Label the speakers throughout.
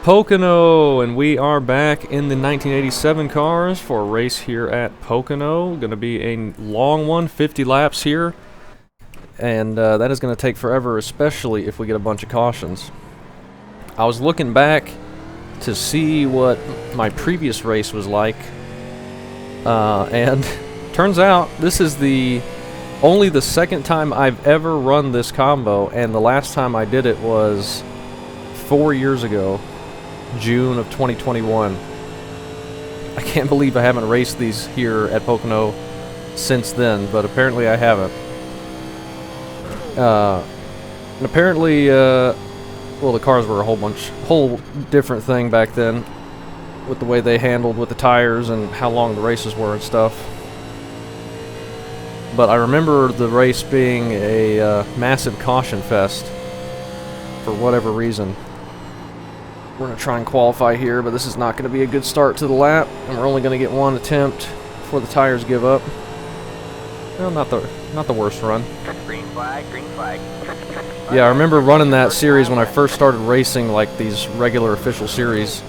Speaker 1: Pocono, and we are back in the 1987 cars for a race here at Pocono. Going to be a long one, 50 laps here, and that is going to take forever, especially if we get a bunch of cautions. I was looking back to see what my previous race was like, and turns out this is only the second time I've ever run this combo, and the last time I did it was 4 years ago. June of 2021. I can't believe I haven't raced these here at Pocono since then, but apparently I haven't. And apparently, well, the cars were a whole different thing back then, with the way they handled with the tires and how long the races were and stuff. But I remember the race being a massive caution fest for whatever reason. We're going to try and qualify here, but this is not going to be a good start to the lap, and we're only going to get one attempt before the tires give up. Well, not the worst run.
Speaker 2: Green flag, green flag.
Speaker 1: Yeah, I remember running that series when I first started racing, like these regular official series.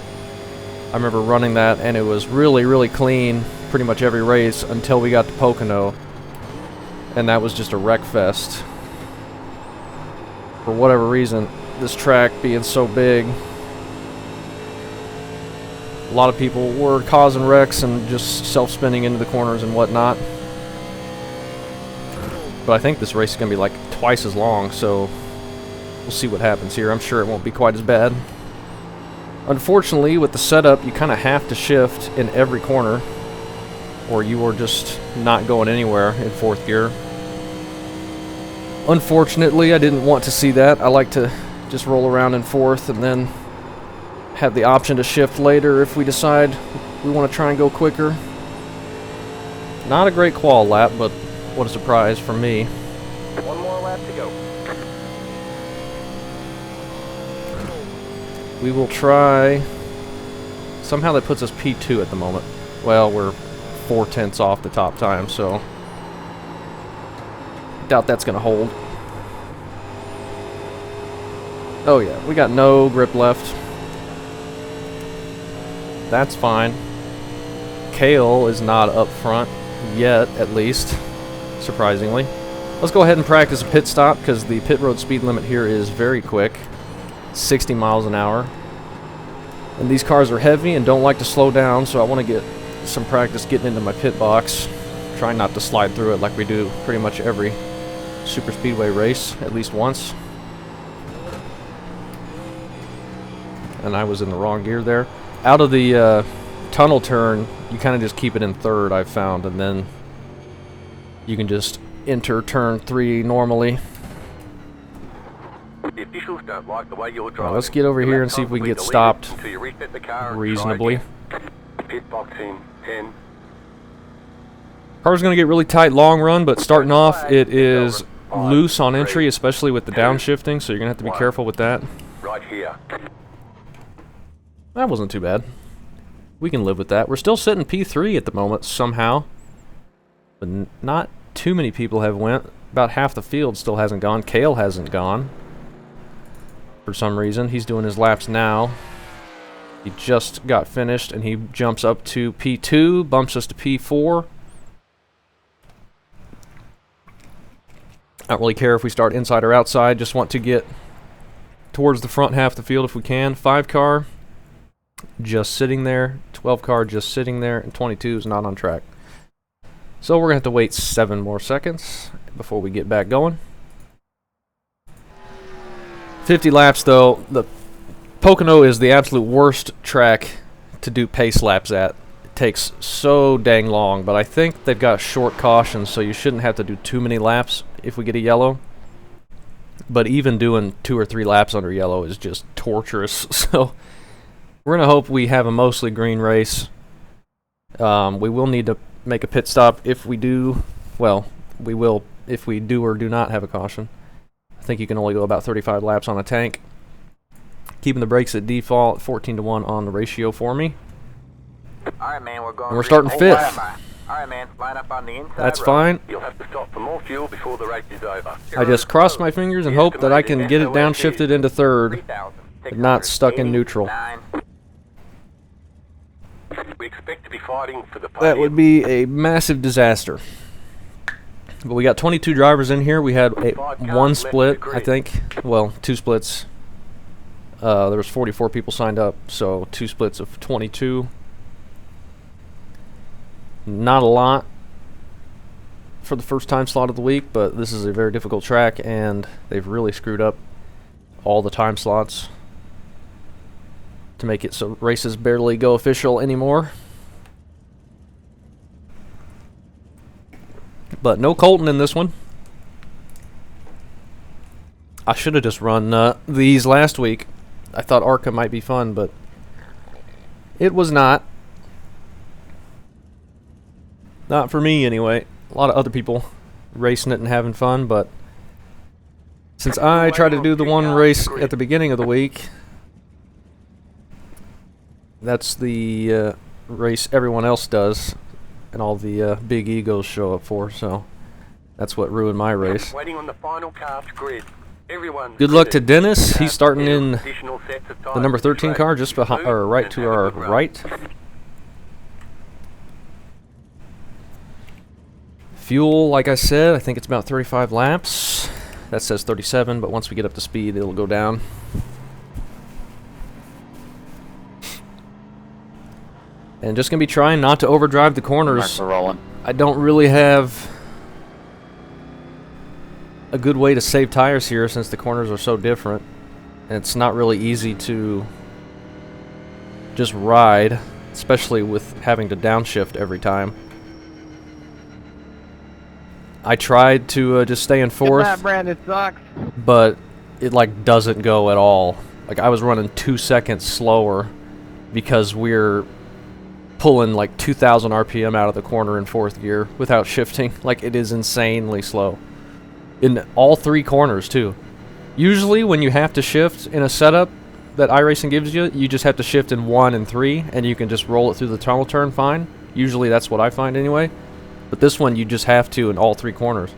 Speaker 1: I remember running that, and it was really, really clean pretty much every race until we got to Pocono, and that was just a wreck fest. For whatever reason, this track being so big, a lot of people were causing wrecks and just self-spinning into the corners and whatnot. But I think this race is going to be like twice as long, so we'll see what happens here. I'm sure it won't be quite as bad. Unfortunately, with the setup, you kind of have to shift in every corner, or you are just not going anywhere in fourth gear. Unfortunately, I didn't want to see that. I like to just roll around in fourth and then have the option to shift later if we decide we want to try and go quicker. Not a great qual lap, but what a surprise for me.
Speaker 2: One more lap to go.
Speaker 1: We will try. Somehow that puts us P2 at the moment. Well, we're 4/10 off the top time, so doubt that's going to hold. Oh yeah, we got no grip left. That's fine. Kale is not up front yet, at least, surprisingly. Let's go ahead and practice a pit stop, because the pit road speed limit here is very quick, 60 miles an hour. And these cars are heavy and don't like to slow down, so I want to get some practice getting into my pit box. Trying not to slide through it like we do pretty much every super speedway race, at least once. And I was in the wrong gear there. Out of the tunnel turn, you kind of just keep it in third, I've found, and then you can just enter turn 3 normally.
Speaker 2: The officials don't like the way you're driving.
Speaker 1: Well, let's get over here and see if we can get stopped reasonably.
Speaker 2: Pit box in 10.
Speaker 1: Car's going to get really tight long run, but starting off it is loose on entry, especially with the downshifting, so you're going to have to be careful with that.
Speaker 2: Right here.
Speaker 1: That wasn't too bad. We can live with that. We're still sitting P3 at the moment, somehow. But not too many people have went. About half the field still hasn't gone. Kale hasn't gone. For some reason. He's doing his laps now. He just got finished, and he jumps up to P2, bumps us to P4. I don't really care if we start inside or outside. Just want to get towards the front half of the field if we can. 5 car. Just sitting there, 12 car just sitting there, and 22 is not on track. So we're going to have to wait 7 more seconds before we get back going. 50 laps though. The Pocono is the absolute worst track to do pace laps at. It takes so dang long, but I think they've got short cautions, so you shouldn't have to do too many laps if we get a yellow. But even doing 2 or 3 laps under yellow is just torturous, so we're going to hope we have a mostly green race. We will need to make a pit stop if we do. Well, we will if we do or do not have a caution. I think you can only go about 35 laps on a tank. Keeping the brakes at default, 14-to-1 on the ratio for me.
Speaker 2: Alright, man,
Speaker 1: And we're starting 5th.
Speaker 2: Alright, man, line up on the inside.
Speaker 1: That's fine.
Speaker 2: You'll have to stop for more fuel before the race is over.
Speaker 1: I just cross my fingers and hope that I can get it downshifted into 3rd, but not stuck in neutral.
Speaker 2: 9, We expect to be fighting for the
Speaker 1: That would
Speaker 2: podium.
Speaker 1: be a massive disaster. But we got 22 drivers in here. We had one split, I think. Well, 2 splits. There was 44 people signed up, so 2 splits of 22. Not a lot for the first time slot of the week, but this is a very difficult track, and they've really screwed up all the time slots to make it so races barely go official anymore. But no Colton in this one. I should have just run these last week. I thought ARCA might be fun, but it was not. Not for me, anyway. A lot of other people racing it and having fun, but since I tried to do the one race at the beginning of the week, that's the race everyone else does, and all the big egos show up for, so that's what ruined my race.
Speaker 2: Waiting on the final cast grid. Everyone.
Speaker 1: Good luck to Dennis. He's starting in the number 13 car just behind, or right to our right. Fuel, like I said, I think it's about 35 laps. That says 37, but once we get up to speed, it'll go down. And just going to be trying not to overdrive the corners. I don't really have a good way to save tires here since the corners are so different. And it's not really easy to just ride, especially with having to downshift every time. I tried to just stay in fourth,
Speaker 3: That Brandon sucks.
Speaker 1: but it like doesn't go at all. Like I was running 2 seconds slower because we're pulling like 2,000 RPM out of the corner in 4th gear without shifting. Like it is insanely slow. In all 3 corners too. Usually when you have to shift in a setup that iRacing gives you, you just have to shift in 1 and 3 and you can just roll it through the tunnel turn fine. Usually that's what I find anyway. But this one you just have to in all 3 corners,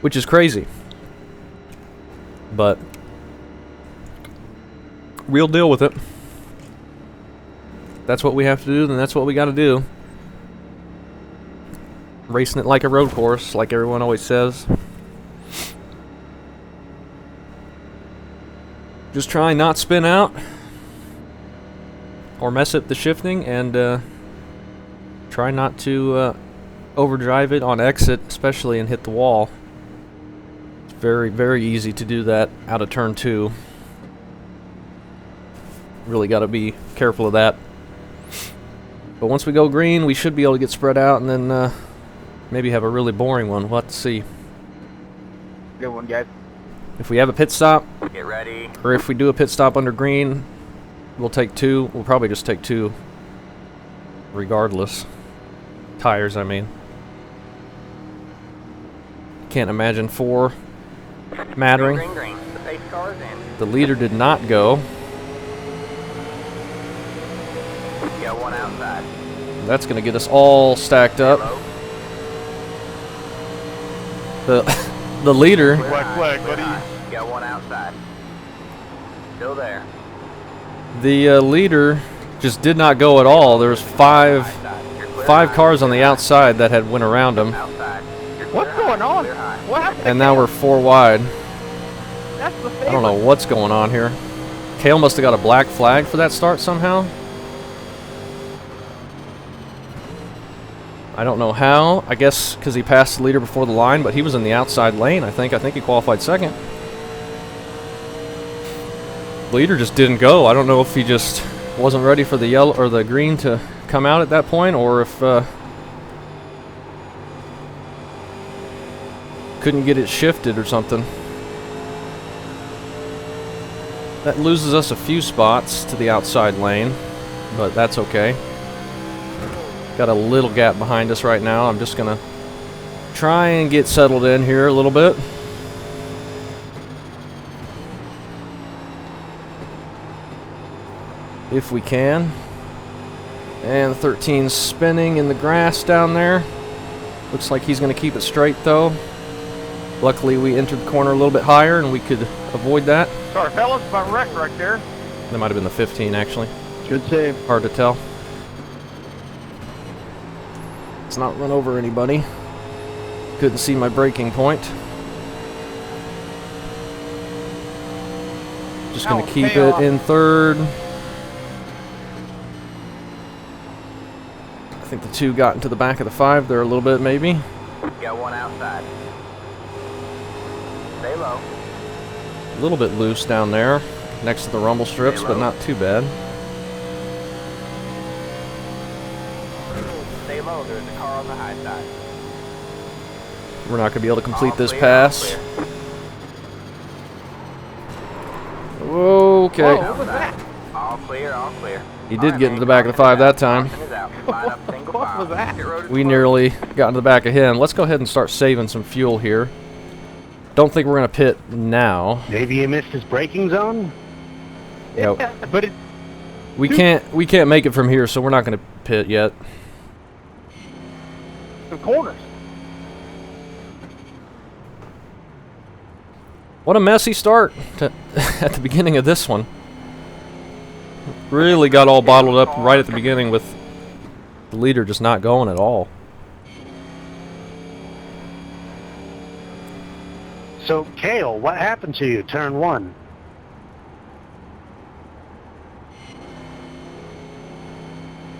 Speaker 1: which is crazy. But we'll deal with it. That's what we have to do, then that's what we got to do. Racing it like a road course, like everyone always says. Just try not spin out or mess up the shifting, and try not to overdrive it on exit, especially, and hit the wall. It's very, very easy to do that out of turn 2. Really got to be careful of that. But once we go green, we should be able to get spread out, and then maybe have a really boring one. We'll have to see.
Speaker 3: Good one, guys.
Speaker 1: If we have a pit stop,
Speaker 2: Get ready.
Speaker 1: or if we do a pit stop under green, we'll take 2. We'll probably just take 2 regardless. Tires, I mean. Can't imagine 4 mattering.
Speaker 2: Green, green. The pace car is in.
Speaker 1: The leader did not go.
Speaker 2: Got one outside.
Speaker 1: That's going to get us all stacked up.
Speaker 2: Hello.
Speaker 1: The leader,
Speaker 3: Flag, buddy.
Speaker 2: Got one outside. Still there.
Speaker 1: the leader just did not go at all. There was 5 cars on the outside that had went around him,
Speaker 2: Outside. You're
Speaker 3: What's
Speaker 2: clear
Speaker 3: going
Speaker 2: high.
Speaker 3: on?
Speaker 2: Clear high.
Speaker 3: What happened?
Speaker 1: and now we're 4 wide.
Speaker 3: That's the favorite.
Speaker 1: I don't know what's going on here. Kale must have got a black flag for that start somehow. I don't know how. I guess because he passed the leader before the line, but he was in the outside lane, I think. I think he qualified 2nd. Leader just didn't go. I don't know if he just wasn't ready for the yellow or the green to come out at that point, or if couldn't get it shifted or something. That loses us a few spots to the outside lane, but that's okay. Got a little gap behind us right now. I'm just gonna try and get settled in here a little bit. If we can. And the 13's spinning in the grass down there. Looks like he's gonna keep it straight though. Luckily we entered the corner a little bit higher and we could avoid that.
Speaker 3: Sorry, fellas, my wreck right there.
Speaker 1: That might have been the 15 actually.
Speaker 3: Good save.
Speaker 1: Hard to tell. Let's not run over anybody. Couldn't see my braking point. Just going to keep it in third. I think the 2 got into the back of the 5 there a little bit, maybe.
Speaker 2: Got one outside. Stay low.
Speaker 1: A little bit loose down there, next to the rumble strips, but not too bad.
Speaker 2: Stay low, there's a car on the high side.
Speaker 1: We're not going to be able to complete
Speaker 2: All
Speaker 1: this
Speaker 2: clear,
Speaker 1: pass. Okay.
Speaker 3: Whoa, what was that?
Speaker 2: All clear, all clear.
Speaker 1: He did get into the back of the 5 that time.
Speaker 3: What was that?
Speaker 1: We nearly got into the back of him. Let's go ahead and start saving some fuel here. Don't think we're going to pit now.
Speaker 4: Maybe he missed his braking zone?
Speaker 1: Yeah,
Speaker 3: But it,
Speaker 1: we can't make it from here, so we're not going to pit yet.
Speaker 3: the corners.
Speaker 1: What a messy start at the beginning of this one. Really got all bottled up right at the beginning with the leader just not going at all.
Speaker 4: So, Kale, what happened to you, turn 1?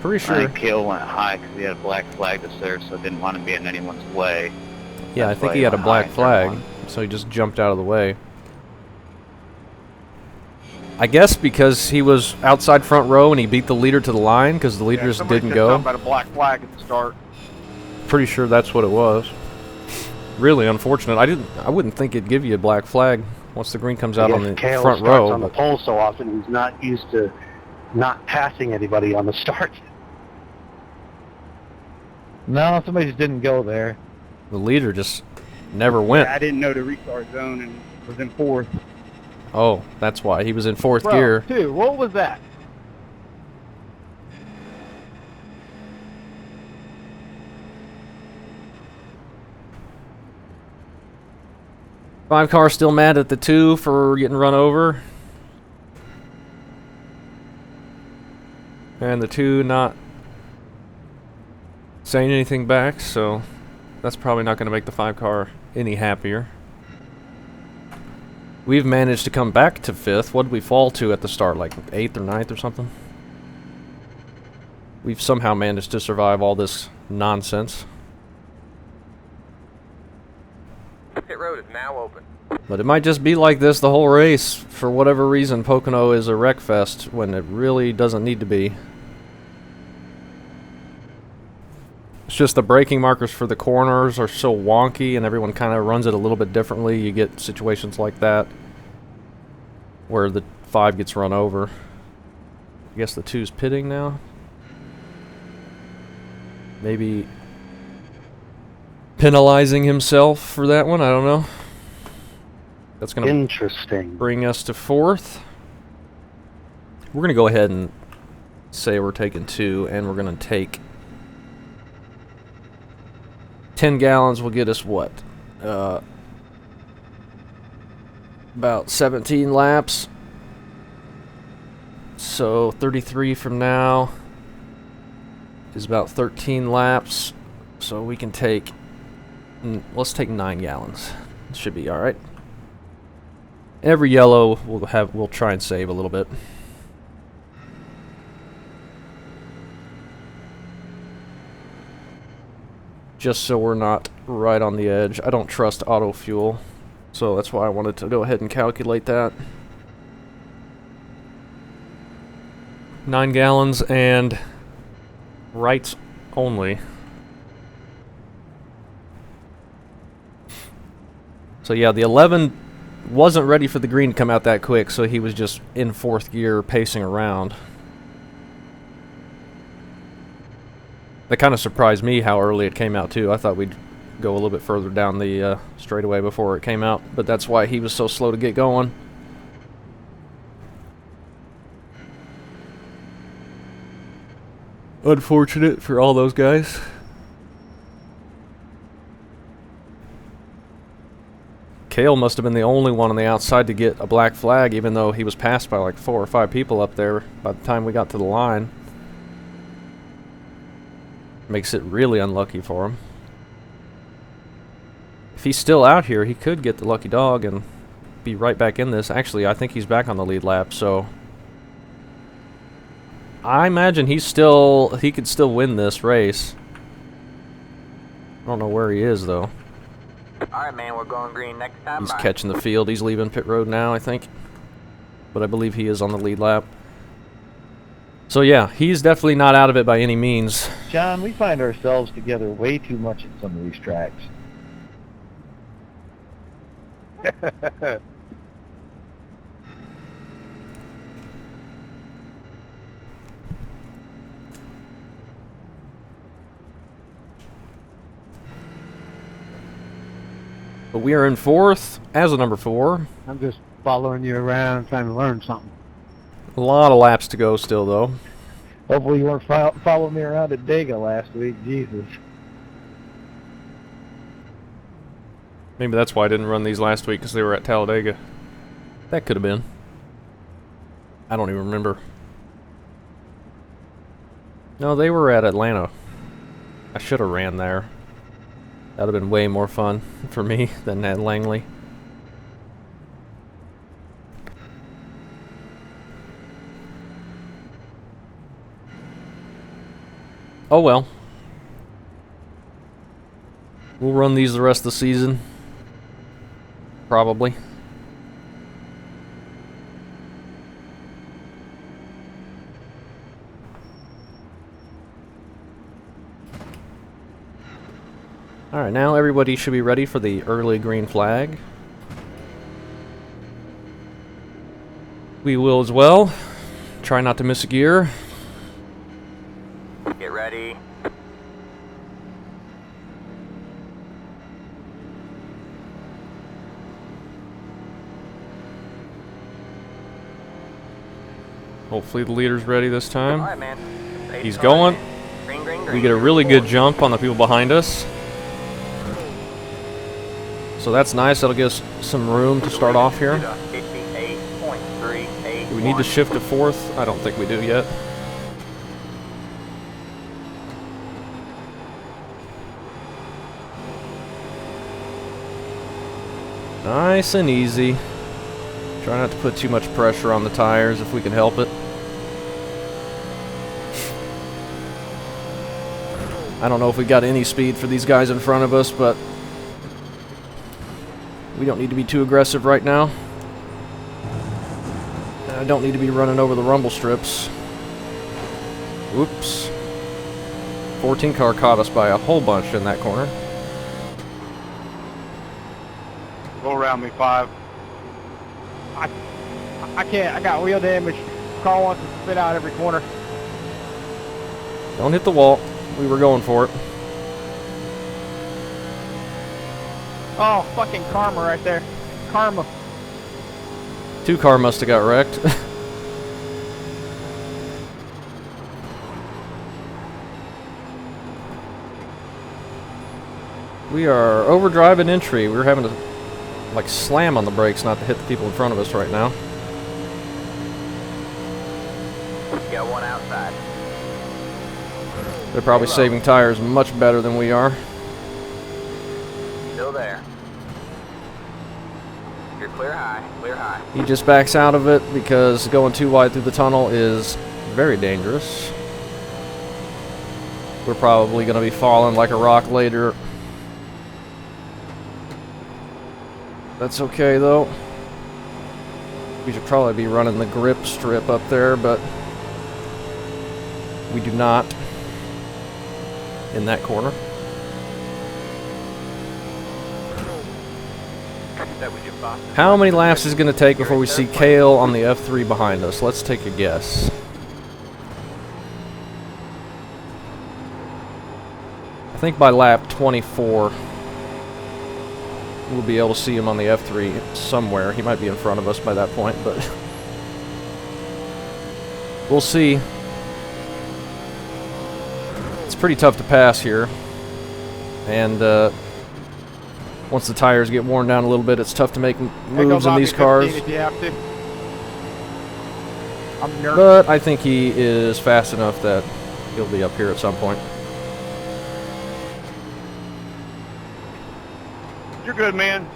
Speaker 1: Pretty
Speaker 5: I
Speaker 1: sure.
Speaker 5: think Kale went high because he had a black flag that's there, so didn't want to be in anyone's way.
Speaker 1: Yeah, I
Speaker 5: That's
Speaker 1: think
Speaker 5: why
Speaker 1: he
Speaker 5: he
Speaker 1: had a
Speaker 5: went
Speaker 1: black
Speaker 5: high in turn
Speaker 1: flag,
Speaker 5: 1.
Speaker 1: so he just jumped out of the way. I guess because he was outside front row and he beat the leader to the line because the leader just
Speaker 3: somebody
Speaker 1: didn't
Speaker 3: said
Speaker 1: go.
Speaker 3: something about a black flag at the start.
Speaker 1: Pretty sure that's what it was. Really unfortunate. I wouldn't think it'd give you a black flag once the green comes out on the
Speaker 4: Kale
Speaker 1: front
Speaker 4: starts
Speaker 1: row.
Speaker 4: on the
Speaker 1: But
Speaker 4: pole so often, he's not used to not passing anybody on the start.
Speaker 6: No, somebody just didn't go there.
Speaker 1: the leader just never went.
Speaker 7: I didn't know the restart zone and was in 4th.
Speaker 1: Oh, that's why. He was in 4th
Speaker 3: Bro,
Speaker 1: gear.
Speaker 3: dude, what was that?
Speaker 1: Five car still mad at the 2 for getting run over. And the 2 not saying anything back, so that's probably not going to make the 5 car any happier. We've managed to come back to 5th. What did we fall to at the start? Like 8th or 9th or something? We've somehow managed to survive all this nonsense.
Speaker 2: Pit road is now open.
Speaker 1: But it might just be like this the whole race. For whatever reason, Pocono is a wreck fest when it really doesn't need to be. It's just the braking markers for the corners are so wonky and everyone kind of runs it a little bit differently. You get situations like that where the 5 gets run over. I guess the 2's pitting now. Maybe penalizing himself for that one. I don't know. That's going to
Speaker 4: Interesting.
Speaker 1: bring us to 4th. We're going to go ahead and say we're taking 2, and we're going to take 10 gallons will get us what? About 17 laps. So 33 from now is about 13 laps. So we can take, let's take 9 gallons. Should be all right. Every yellow we'll try and save a little bit. Just so we're not right on the edge. I don't trust auto fuel, so that's why I wanted to go ahead and calculate that. 9 gallons and rights only. So yeah, the 11 wasn't ready for the green to come out that quick, so he was just in 4th gear pacing around. That kind of surprised me how early it came out too. I thought we'd go a little bit further down the straightaway before it came out, but that's why he was so slow to get going. Unfortunate for all those guys. Kale must have been the only one on the outside to get a black flag, even though he was passed by like 4 or 5 people up there by the time we got to the line. Makes it really unlucky for him. If he's still out here, he could get the lucky dog and be right back in this. Actually, I think he's back on the lead lap, so I imagine he could still win this race. I don't know where he is, though.
Speaker 2: Alright, man, we're going green next time.
Speaker 1: He's catching the field. He's leaving pit road now, I think. But I believe he is on the lead lap. So yeah, he's definitely not out of it by any means.
Speaker 6: John, we find ourselves together way too much at some of these tracks.
Speaker 1: But we are in 4th as a number 4.
Speaker 7: I'm just following you around trying to learn something.
Speaker 1: A lot of laps to go still, though.
Speaker 6: Hopefully you weren't following me around at Dega last week. Jesus.
Speaker 1: Maybe that's why I didn't run these last week, because they were at Talladega. That could have been. I don't even remember. No, they were at Atlanta. I should have ran there. That would have been way more fun for me than at Langley. Oh well. We'll run these the rest of the season. Probably. Alright, now everybody should be ready for the early green flag. We will as well. Try not to miss a gear.
Speaker 2: Get ready.
Speaker 1: Hopefully the leader's ready this time.
Speaker 2: Alright, man.
Speaker 1: He's going.
Speaker 2: Green, green, green.
Speaker 1: We get a really good jump on the people behind us. So that's nice. That'll give us some room to start off here. Do we need to shift to 4th? I don't think we do yet. Nice and easy. Try not to put too much pressure on the tires if we can help it. I don't know if we got any speed for these guys in front of us, but we don't need to be too aggressive right now. I don't need to be running over the rumble strips. Oops. 14 car caught us by a whole bunch in that corner.
Speaker 7: Go around me, 5. I can't. I got wheel damage. Car wants to spit out every corner.
Speaker 1: Don't hit the wall. We were going for it.
Speaker 3: Oh, fucking karma right there. Karma.
Speaker 1: 2 car must have got wrecked. We are overdriving entry. We're having to like slam on the brakes not to hit the people in front of us right now.
Speaker 2: Got one outside.
Speaker 1: They're probably saving tires much better than we are.
Speaker 2: Still there. You're clear high, clear high.
Speaker 1: He just backs out of it because going too wide through the tunnel is very dangerous. We're probably going to be falling like a rock later. That's okay though. We should probably be running the grip strip up there, but we do not in that corner. How many laps is it going to take before we see Kale on the F3 behind us? Let's take a guess. I think by lap 24 we'll be able to see him on the F3 somewhere. He might be in front of us by that point, but we'll see. It's pretty tough to pass here, and once the tires get worn down a little bit, it's tough to make moves in these cars.
Speaker 3: If you have to. I'm nervous.
Speaker 1: But I think he is fast enough that he'll be up here at some point.
Speaker 7: You're good, man.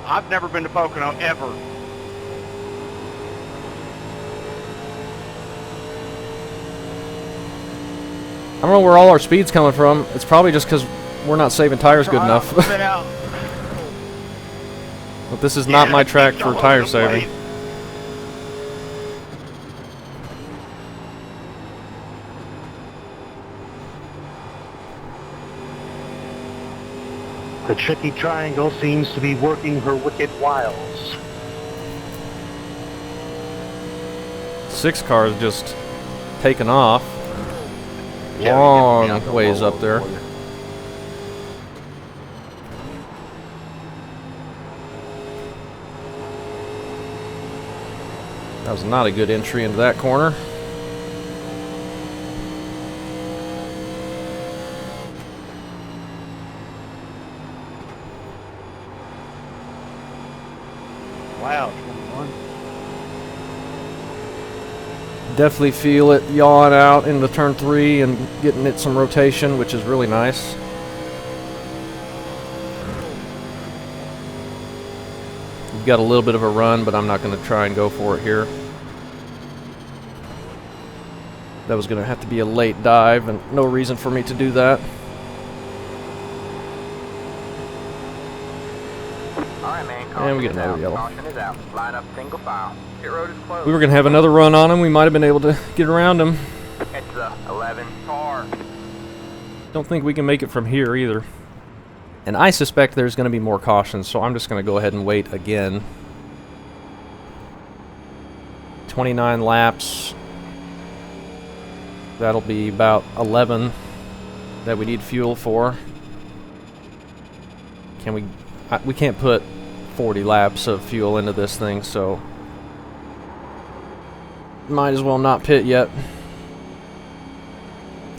Speaker 7: I've never been to Pocono, ever.
Speaker 1: I don't know where all our speed's coming from. It's probably just because we're not saving tires good enough.
Speaker 7: Spin out.
Speaker 1: But this is not my track for tire saving.
Speaker 4: The tricky triangle seems to be working her wicked wiles.
Speaker 1: 6 cars just taking off.
Speaker 4: Yeah,
Speaker 1: Long ways up there. That was not a good entry into that corner.
Speaker 7: Wow, 21.
Speaker 1: Definitely feel it yawing out into turn 3 and getting it some rotation, which is really nice. We've got a little bit of a run, but I'm not going to try and go for it here. That was going to have to be a late dive, and no reason for me to do that.
Speaker 2: Alright, man.
Speaker 1: And we get
Speaker 2: Caution is
Speaker 1: another
Speaker 2: out.
Speaker 1: yellow.
Speaker 2: Caution is out. Line up single file. Pit road is closed.
Speaker 1: We were going to have another run on him. We might have been able to get around him.
Speaker 2: It's the 11 car.
Speaker 1: Don't think we can make it from here either. And I suspect there's going to be more cautions, so I'm just going to go ahead and wait again. 29 laps. That'll be about 11 that we need fuel for. Can we... we can't put 40 laps of fuel into this thing, so... might as well not pit yet.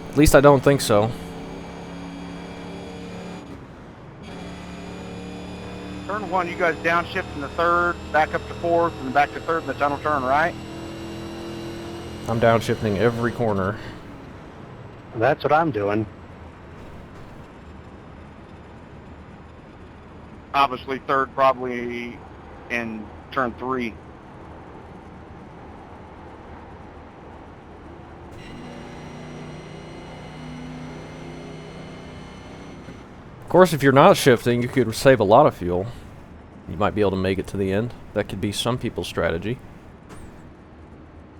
Speaker 1: At least I don't think so.
Speaker 7: Turn 1, you guys downshift in the 3rd, back up to 4th, and back to 3rd in the tunnel turn, right?
Speaker 1: I'm downshifting every corner.
Speaker 4: That's what I'm doing.
Speaker 7: Obviously 3rd probably in turn 3.
Speaker 1: Of course, if you're not shifting, you could save a lot of fuel. You might be able to make it to the end. That could be some people's strategy.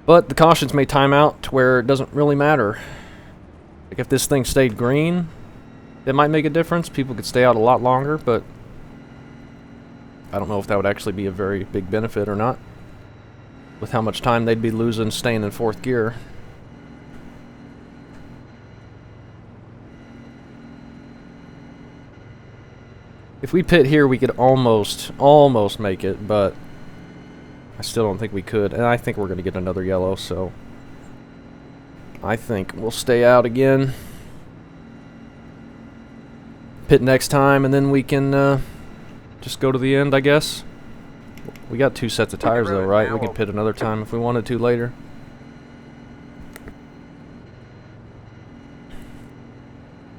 Speaker 1: But the cautions may time out to where it doesn't really matter. Like if this thing stayed green, it might make a difference. People could stay out a lot longer, but I don't know if that would actually be a very big benefit or not, with how much time they'd be losing staying in 4th gear. If we pit here, we could almost make it, but I still don't think we could. And I think we're going to get another yellow, so I think we'll stay out again. Pit next time, and then we can just go to the end, I guess. We got 2 sets of tires, though, right? We can pit another time if we wanted to later.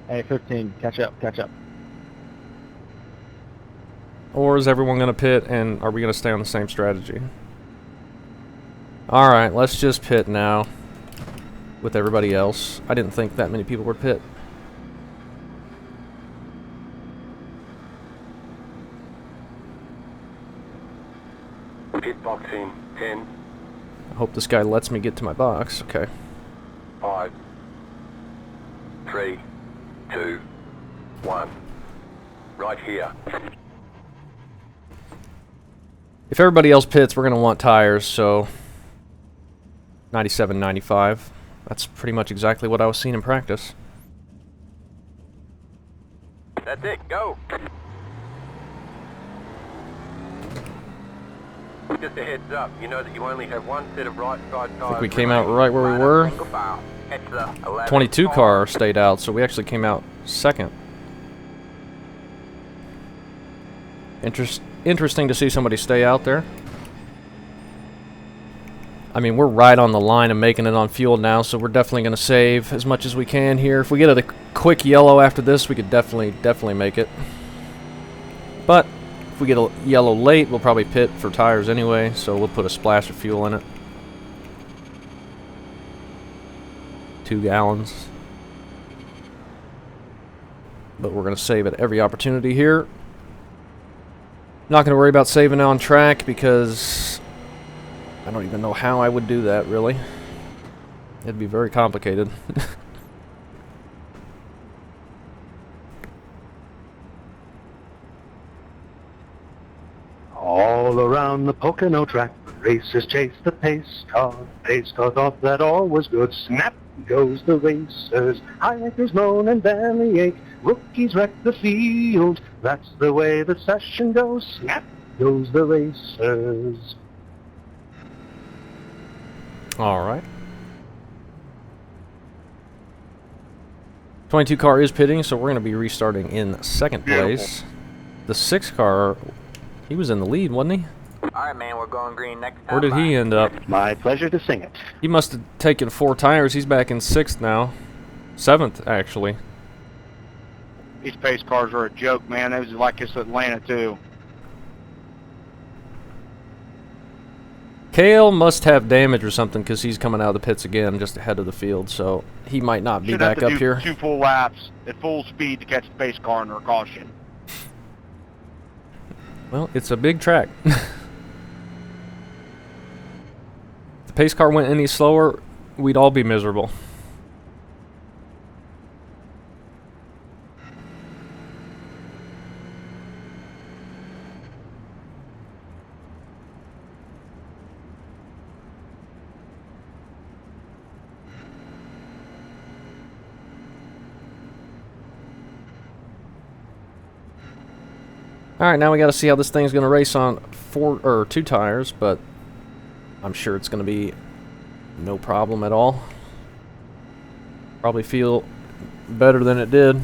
Speaker 3: Hey, 15, catch up, catch up.
Speaker 1: Or is everyone going to pit, and are we going to stay on the same strategy? Alright, let's just pit now with everybody else. I didn't think that many people would pit.
Speaker 8: Pit box in 10,
Speaker 1: I hope this guy lets me get to my box. Okay.
Speaker 8: 5, 3, 2, 1. Right here.
Speaker 1: If everybody else pits, we're going to want tires, so 97, 95. That's pretty much exactly what I was seeing in practice.
Speaker 2: That's it. Go.
Speaker 8: Just a heads up, you know that you only have one set of right side tires.
Speaker 1: I think we came out right where we
Speaker 2: Line up
Speaker 1: were.
Speaker 2: single file. It's the 11
Speaker 1: 22 car stayed out, so we actually came out second. Interesting to see somebody stay out there. I mean, we're right on the line of making it on fuel now, so we're definitely going to save as much as we can here. If we get a quick yellow after this, we could definitely make it. But if we get a yellow late, we'll probably pit for tires anyway, so we'll put a splash of fuel in it. 2 gallons. But we're going to save at every opportunity here. Not going to worry about saving on track because I don't even know how I would do that, really. It'd be very complicated.
Speaker 4: All around the Pocono track, racers chase the pace car. Pace car thought that all was good. Snap goes the racers. Hikers moan and bellyache. Rookies wreck the field. That's the way the session goes. Snap goes the racers.
Speaker 1: All right. 22 car is pitting, so we're going to be restarting in second place. The 6 car, he was in the lead, wasn't he?
Speaker 2: Alright, man, we're going green next time.
Speaker 1: Where did he end up?
Speaker 4: My pleasure to sing it.
Speaker 1: He must have taken 4 tires. He's back in 6th now. 7th, actually.
Speaker 7: These pace cars are a joke, man. It was like this Atlanta, too.
Speaker 1: Kale must have damage or something because he's coming out of the pits again just ahead of the field, so he might not be
Speaker 7: Should
Speaker 1: back
Speaker 7: have to
Speaker 1: up
Speaker 7: do
Speaker 1: here.
Speaker 7: 2 full laps at full speed to catch the pace car under caution.
Speaker 1: Well, it's a big track. If the pace car went any slower, we'd all be miserable. Alright, now we gotta see how this thing's gonna race on 2 tires, but I'm sure it's gonna be no problem at all. Probably feel better than it did.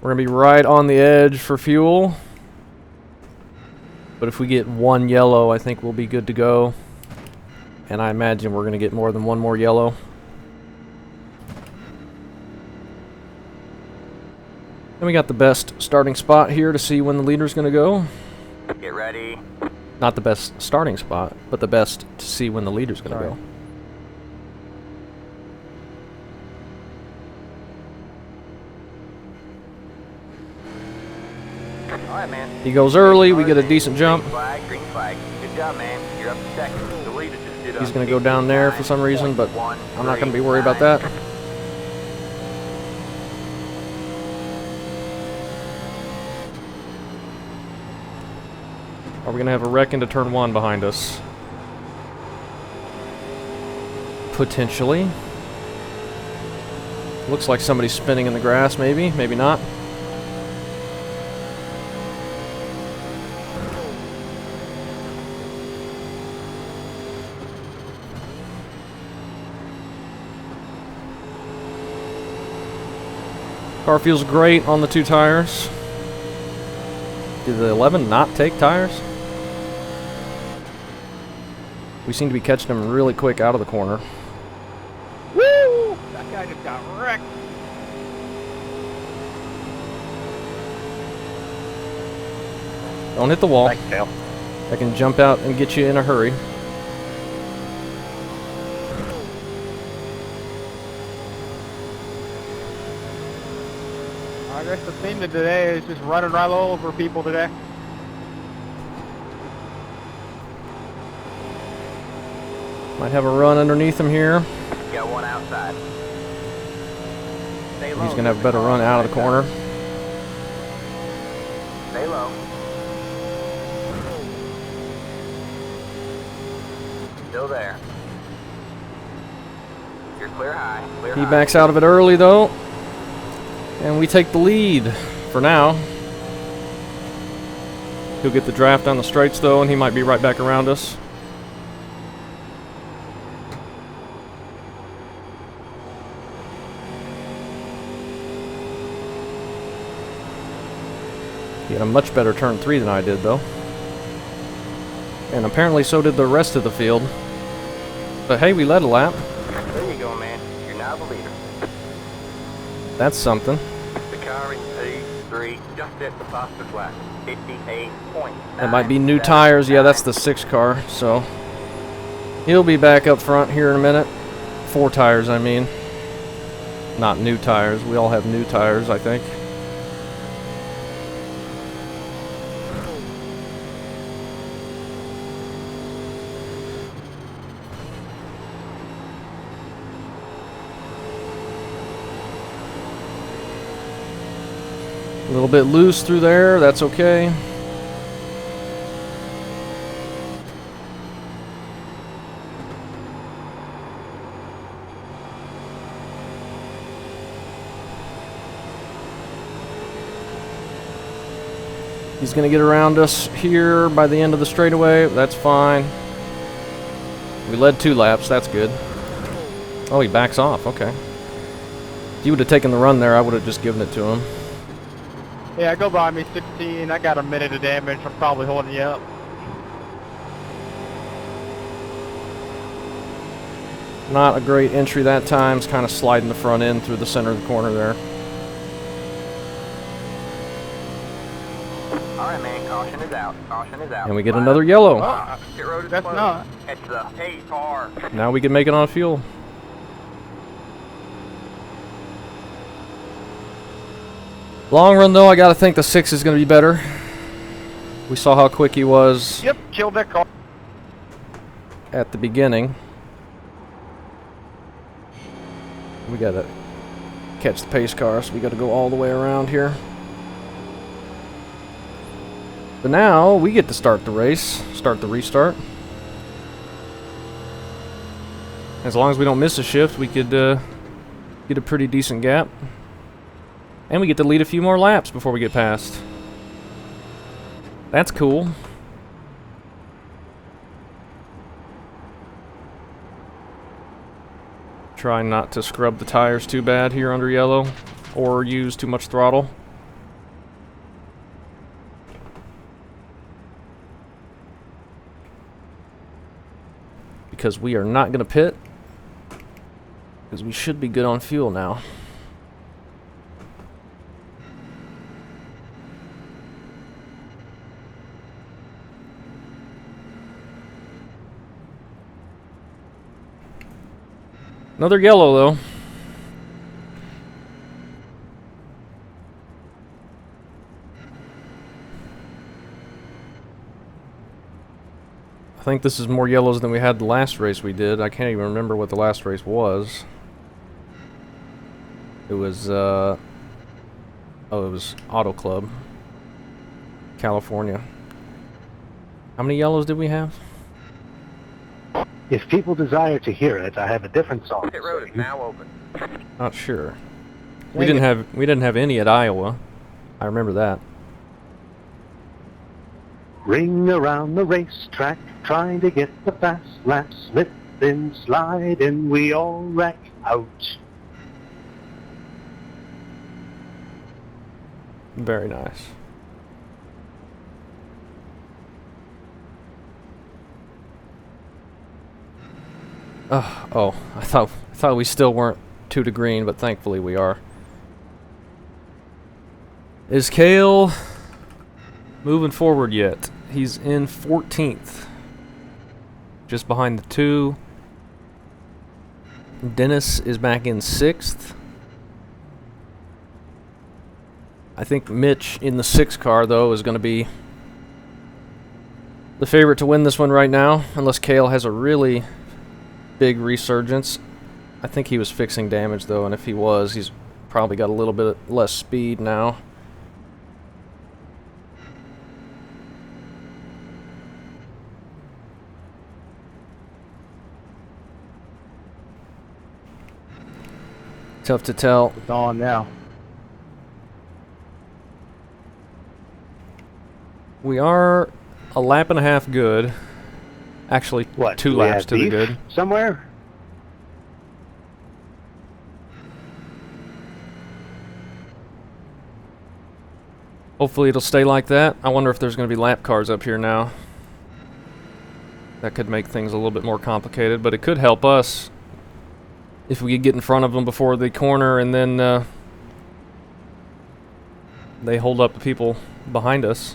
Speaker 1: We're gonna be right on the edge for fuel. But if we get 1 yellow, I think we'll be good to go. And I imagine we're going to get more than 1 more yellow. And we got the best starting spot here to see when the leader's going to go.
Speaker 2: Get ready.
Speaker 1: Not the best starting spot, but the best to see when the leader's going to go.
Speaker 2: Alright, man.
Speaker 1: He goes early, we get a decent jump.
Speaker 2: Green flag, green flag. Good job, man. You're up to second. The leader just did
Speaker 1: He's going to go down there for some reason, but I'm not going to be worried about that. Are we going to have a wreck into turn 1 behind us? Potentially. Looks like somebody's spinning in the grass, maybe. Maybe not. Car feels great on the 2 tires. Did the 11 not take tires? We seem to be catching them really quick out of the corner.
Speaker 3: Woo! That guy just got wrecked.
Speaker 1: Don't hit the wall.
Speaker 4: Thanks, Dale.
Speaker 1: I can jump out and get you in a hurry.
Speaker 3: I guess the theme of today is just running right all over people today.
Speaker 1: Might have a run underneath him here.
Speaker 2: Got 1 outside. Stay low.
Speaker 1: He's going to have a better run out of the corner.
Speaker 2: Stay low. Still there. You're clear high. Clear
Speaker 1: He
Speaker 2: high.
Speaker 1: backs out of it early, though. And we take the lead for now. He'll get the draft down the straights, though, and he might be right back around us. He had a much better turn 3 than I did, though. And apparently so did the rest of the field. But hey, we led a lap.
Speaker 2: There you go, man. You're now the leader.
Speaker 1: That's something.
Speaker 8: The car in P3 just set the fastest lap. 58.9.
Speaker 1: That might be new tires. Yeah, that's the 6 car. So he'll be back up front here in a minute. 4 tires, I mean. Not new tires. We all have new tires, I think. A little bit loose through there, that's okay. He's going to get around us here by the end of the straightaway. That's fine. We led 2 laps, that's good. Oh, he backs off, okay. If you would have taken the run there, I would have just given it to him.
Speaker 3: Yeah, go by me, 16. I got a minute of damage. I'm probably holding you up.
Speaker 1: Not a great entry that time. It's kind of sliding the front end through the center of the corner there.
Speaker 2: Alright, man. Caution is out. Caution is out.
Speaker 1: And we get another yellow.
Speaker 3: Oh,
Speaker 2: Pit road is
Speaker 3: that's
Speaker 2: closed.
Speaker 3: not.
Speaker 2: It's the 8 car.
Speaker 1: Now we can make it on fuel. Long run though, I gotta think the 6 is gonna be better. We saw how quick he was
Speaker 7: Yep, killed that car.
Speaker 1: at the beginning. We gotta catch the pace car, so we gotta go all the way around here. But now we get to start the race, start the restart. As long as we don't miss a shift, we could get a pretty decent gap. And we get to lead a few more laps before we get past. That's cool. Try not to scrub the tires too bad here under yellow or use too much throttle. Because we are not going to pit. Because we should be good on fuel now. Another yellow, though. I think this is more yellows than we had the last race we did. I can't even remember what the last race was. It was, oh, it was Auto Club, California. How many yellows did we have?
Speaker 4: If people desire to hear it, I have a different song.
Speaker 8: Pit road is now open.
Speaker 1: Not sure. We didn't have any at Iowa. I remember that.
Speaker 4: Ring around the racetrack, trying to get the fast lap. Slip and slide, and we all rack out.
Speaker 1: Very nice. Oh, I thought we still weren't 2 to green, but thankfully we are. Is Kale moving forward yet? He's in 14th. Just behind the 2. Dennis is back in 6th. I think Mitch in the 6 car, though, is going to be the favorite to win this one right now, unless Kale has a really big resurgence. I think he was fixing damage, though, and if he was, he's probably got a little bit less speed now. Tough to tell.
Speaker 6: It's on now.
Speaker 1: We are a lap and a half good. Actually,
Speaker 4: What?
Speaker 1: 2
Speaker 4: do we
Speaker 1: laps
Speaker 4: have
Speaker 1: to the
Speaker 4: beef
Speaker 1: good.
Speaker 4: somewhere?
Speaker 1: Hopefully it'll stay like that. I wonder if there's going to be lap cars up here now. That could make things a little bit more complicated, but it could help us if we could get in front of them before the corner and then they hold up the people behind us.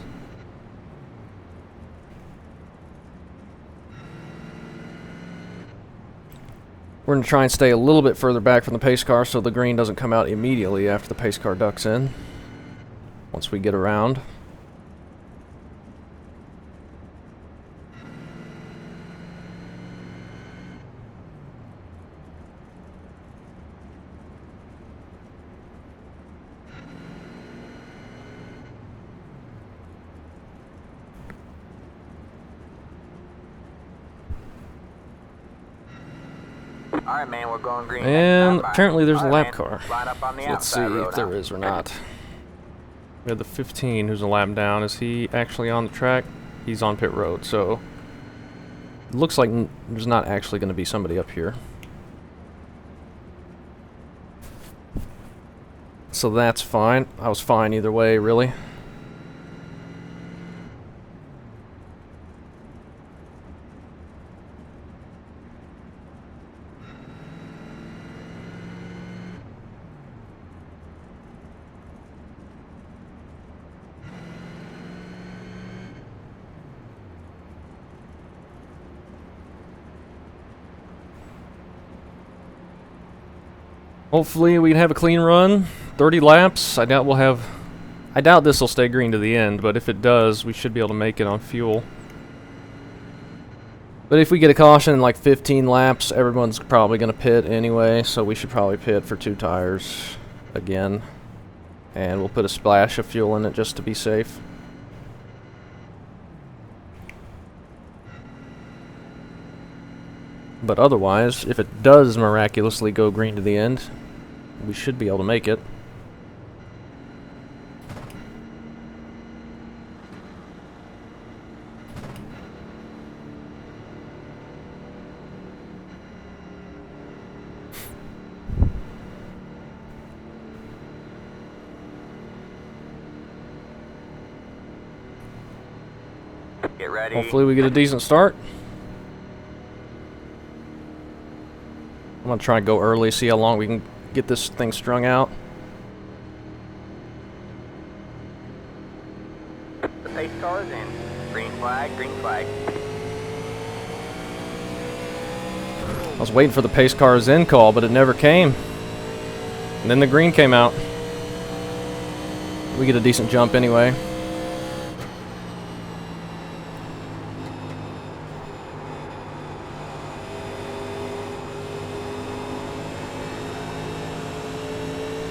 Speaker 1: We're going to try and stay a little bit further back from the pace car so the green doesn't come out immediately after the pace car ducks in. Once we get around.
Speaker 8: Alright, man, we're going green.
Speaker 1: And apparently there's a lap
Speaker 8: man.
Speaker 1: car.
Speaker 8: Line up on the
Speaker 1: Let's see
Speaker 8: outside road
Speaker 1: if there
Speaker 8: now.
Speaker 1: is or not. We have the 15 who's a lap down. Is he actually on the track? He's on pit road, so it looks like there's not actually going to be somebody up here. So that's fine. I was fine either way, really. Hopefully we can have a clean run, 30 laps. I doubt this will stay green to the end, but if it does, we should be able to make it on fuel. But if we get a caution in like 15 laps, everyone's probably going to pit anyway, so we should probably pit for 2 tires again. And we'll put a splash of fuel in it just to be safe. But otherwise, if it does miraculously go green to the end, we should be able to make it.
Speaker 8: Get ready.
Speaker 1: Hopefully we get a decent start. I'm going to try and go early, see how long we can get this thing strung out.
Speaker 8: The pace car is in. Green flag, green flag.
Speaker 1: I was waiting for the pace car's in call, but it never came. And then the green came out. We get a decent jump anyway.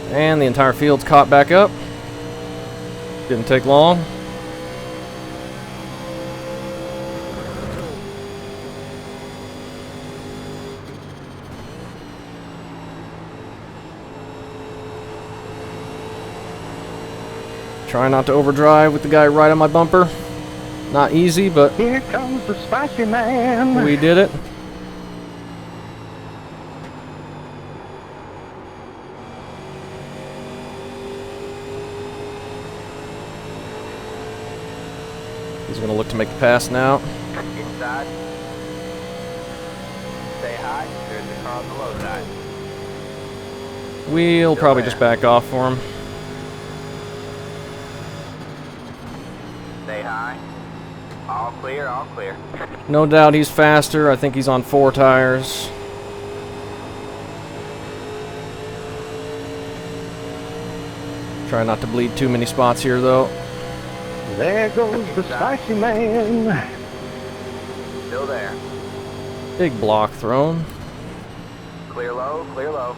Speaker 1: And the entire field's caught back up. Didn't take long. Try not to overdrive with the guy right on my bumper. Not easy, but
Speaker 4: Here comes the spicy man.
Speaker 1: we did it. He's going to look to make the pass now.
Speaker 8: Inside. Say hi. There's the car on the low side.
Speaker 1: We'll probably just back off for him.
Speaker 8: Say hi. All clear, all clear.
Speaker 1: No doubt he's faster. I think he's on 4 tires. Try not to bleed too many spots here, though.
Speaker 4: There goes the spicy man.
Speaker 8: Still there.
Speaker 1: Big block thrown.
Speaker 8: Clear low, clear low.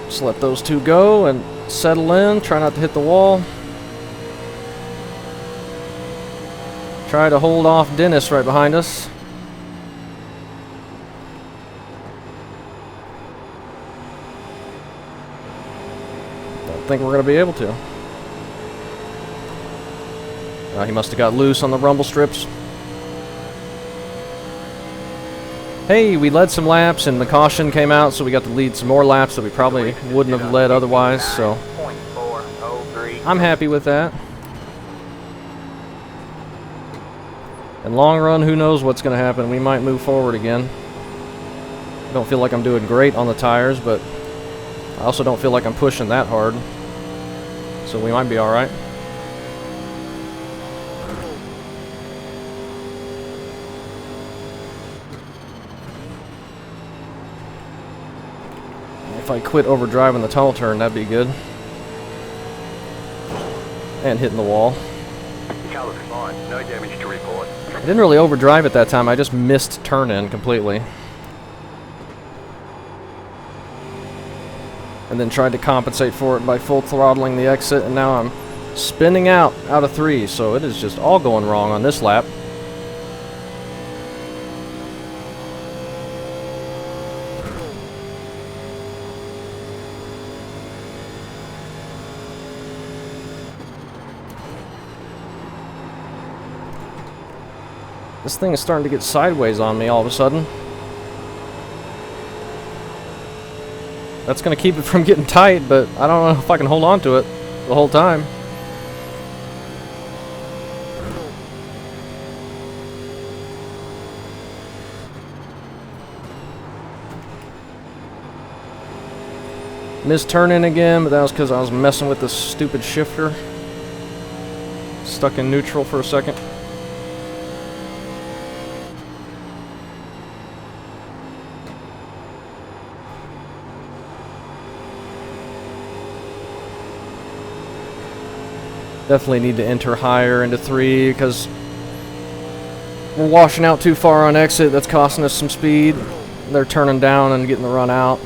Speaker 1: Just let those two go and settle in. Try not to hit the wall. Try to hold off Dennis right behind us. Don't think we're going to be able to. He must have got loose on the rumble strips. Hey, we led some laps and the caution came out, so we got to lead some more laps that we probably wouldn't have led otherwise, so
Speaker 8: 0.403.
Speaker 1: I'm happy with that. In long run, who knows what's going to happen. We might move forward again. I don't feel like I'm doing great on the tires, but I also don't feel like I'm pushing that hard. So we might be alright. If I quit overdriving the tunnel turn, that'd be good. And hitting the wall.
Speaker 8: Color's fine. No damage to report.
Speaker 1: I didn't really overdrive at that time, I just missed turn-in completely. And then tried to compensate for it by full throttling the exit, and now I'm spinning out of 3, so it is just all going wrong on this lap. This thing is starting to get sideways on me all of a sudden. That's going to keep it from getting tight, but I don't know if I can hold on to it the whole time. Missed turn in again, but that was because I was messing with the stupid shifter. Stuck in neutral for a second. Definitely need to enter higher into 3 because we're washing out too far on exit. That's costing us some speed. They're turning down and getting the run out.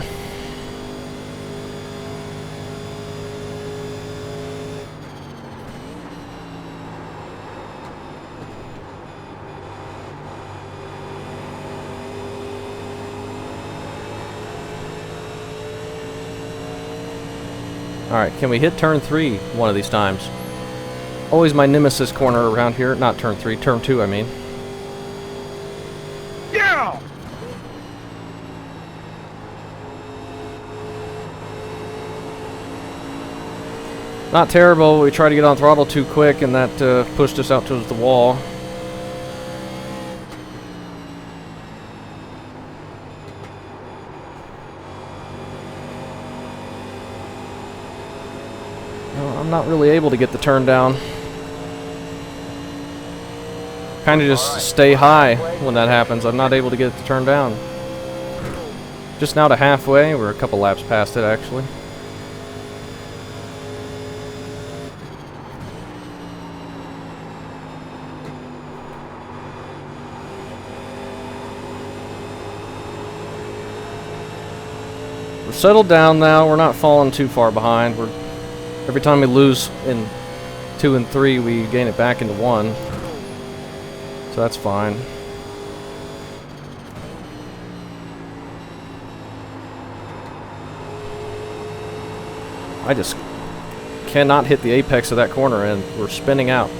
Speaker 1: Alright, can we hit turn 3 one of these times? Always my nemesis corner around here. Not turn 3, turn 2 I mean.
Speaker 7: Yeah!
Speaker 1: Not terrible. We tried to get on throttle too quick and that pushed us out towards the wall. No, I'm not really able to get the turn down. Kind of just stay high when that happens. I'm not able to get it to turn down. Just now to halfway. We're a couple laps past it actually. We're settled down now. We're not falling too far behind. Every time we lose in 2 and 3, we gain it back into 1. So that's fine. I just cannot hit the apex of that corner and we're spinning out.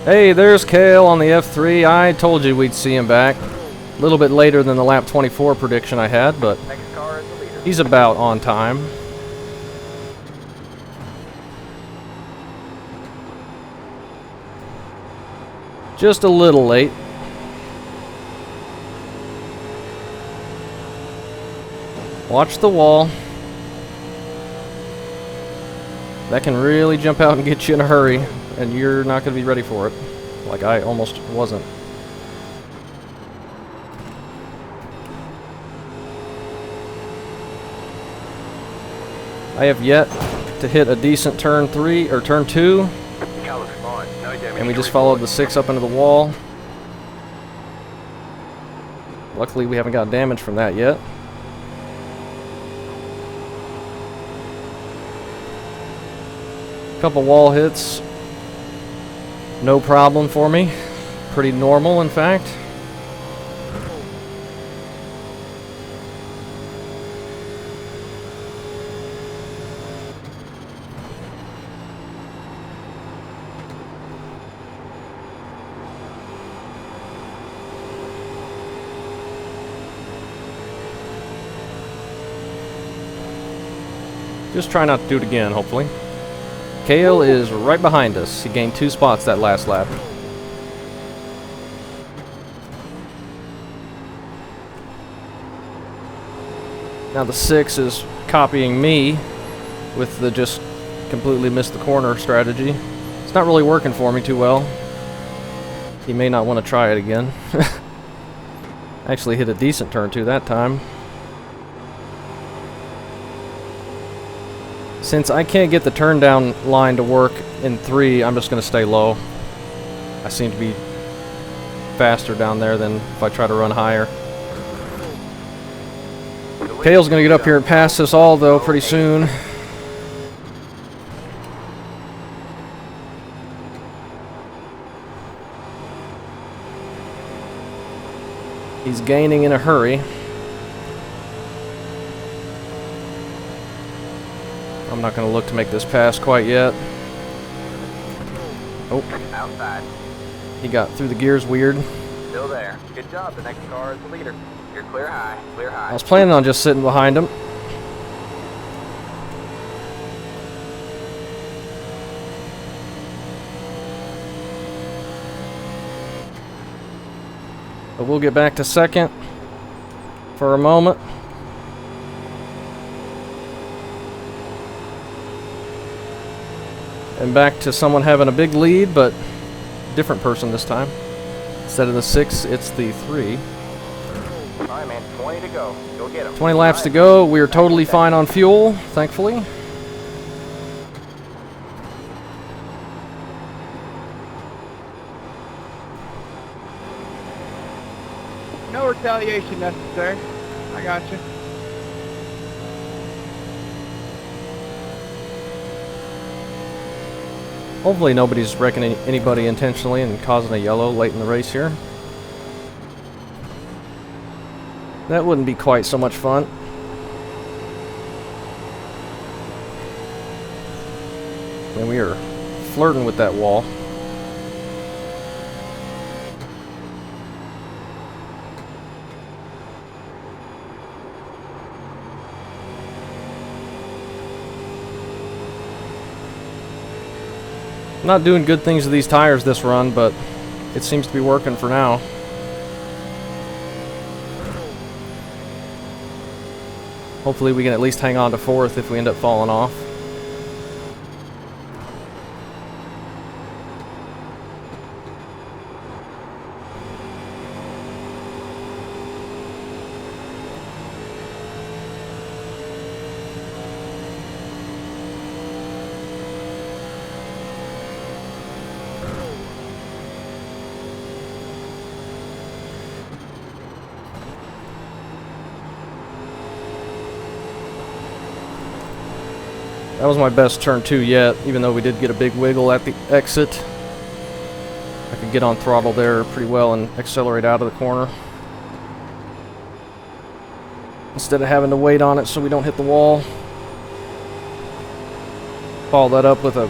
Speaker 1: Hey, there's Kale on the F3. I told you we'd see him back. A little bit later than the lap 24 prediction I had, but
Speaker 8: Next car is the leader.
Speaker 1: he's about on time. Just a little late. Watch the wall. That can really jump out and get you in a hurry. And you're not going to be ready for it, like I almost wasn't. I have yet to hit a decent turn 3 or turn 2,
Speaker 8: Color's fine. No damage
Speaker 1: and we
Speaker 8: to
Speaker 1: just
Speaker 8: report.
Speaker 1: followed the 6 up into the wall. Luckily, we haven't got damage from that yet. Couple wall hits. No problem for me. Pretty normal, in fact. Just try not to do it again, hopefully. Kale is right behind us. He gained 2 spots that last lap. Now the 6 is copying me with the just completely missed the corner strategy. It's not really working for me too well. He may not want to try it again. Actually hit a decent turn too that time. Since I can't get the turn down line to work in 3, I'm just going to stay low. I seem to be faster down there than if I try to run higher. Kale's going to get up here and pass us all, though, pretty soon. He's gaining in a hurry. I'm not going to look to make this pass quite yet. Oh.
Speaker 8: Outside.
Speaker 1: He got through the gears weird.
Speaker 8: Still there. Good job. The next car is the leader. You're clear high. Clear high.
Speaker 1: I was planning on just sitting behind him. But we'll get back to second for a moment. And back to someone having a big lead, but different person this time. Instead of the 6, it's the 3.
Speaker 8: All right, man. 20 to go. Go get him.
Speaker 1: 20 laps to go. We are totally fine on fuel, thankfully.
Speaker 3: No retaliation necessary. I got you.
Speaker 1: Hopefully nobody's wrecking anybody intentionally and causing a yellow late in the race here. That wouldn't be quite so much fun. And we are flirting with that wall. Not doing good things with these tires this run, but it seems to be working for now. Hopefully we can at least hang on to 4th if we end up falling off. That was my best turn 2 yet, even though we did get a big wiggle at the exit. I could get on throttle there pretty well and accelerate out of the corner, instead of having to wait on it so we don't hit the wall. Follow that up with a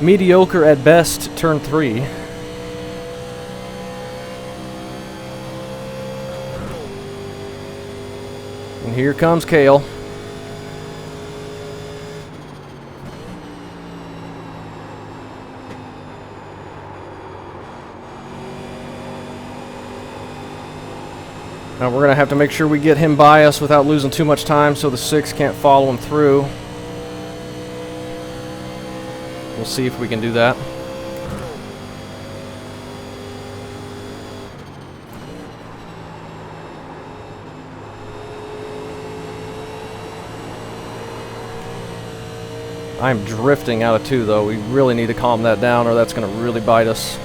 Speaker 1: mediocre at best turn 3. And here comes Kale. Now we're going to have to make sure we get him by us without losing too much time so the 6 can't follow him through. We'll see if we can do that. I'm drifting out of 2 though. We really need to calm that down or that's going to really bite us.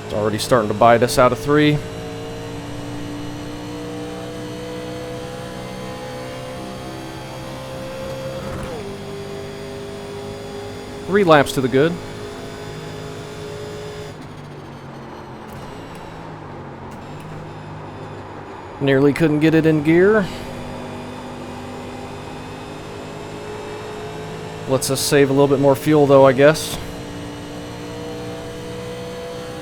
Speaker 1: It's already starting to bite us out of 3. Three laps to the good. Nearly couldn't get it in gear. Lets us save a little bit more fuel though, I guess.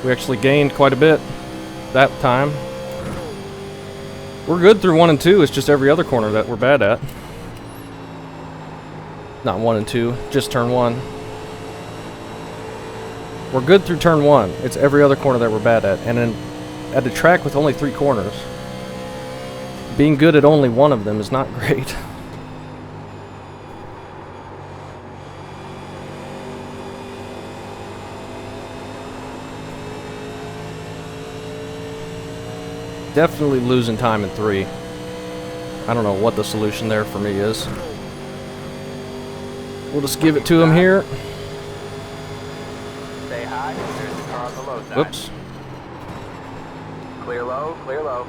Speaker 1: We actually gained quite a bit that time. We're good through 1 and 2. It's just every other corner that we're bad at. Not 1 and 2, just turn 1. We're good through turn 1. It's every other corner that we're bad at. And then at a track with only 3 corners, being good at only one of them is not great. Definitely losing time in 3. I don't know what the solution there for me is. We'll just give it to him here.
Speaker 2: Stay high. There's the car on the low side.
Speaker 1: Whoops.
Speaker 2: Clear low, clear low.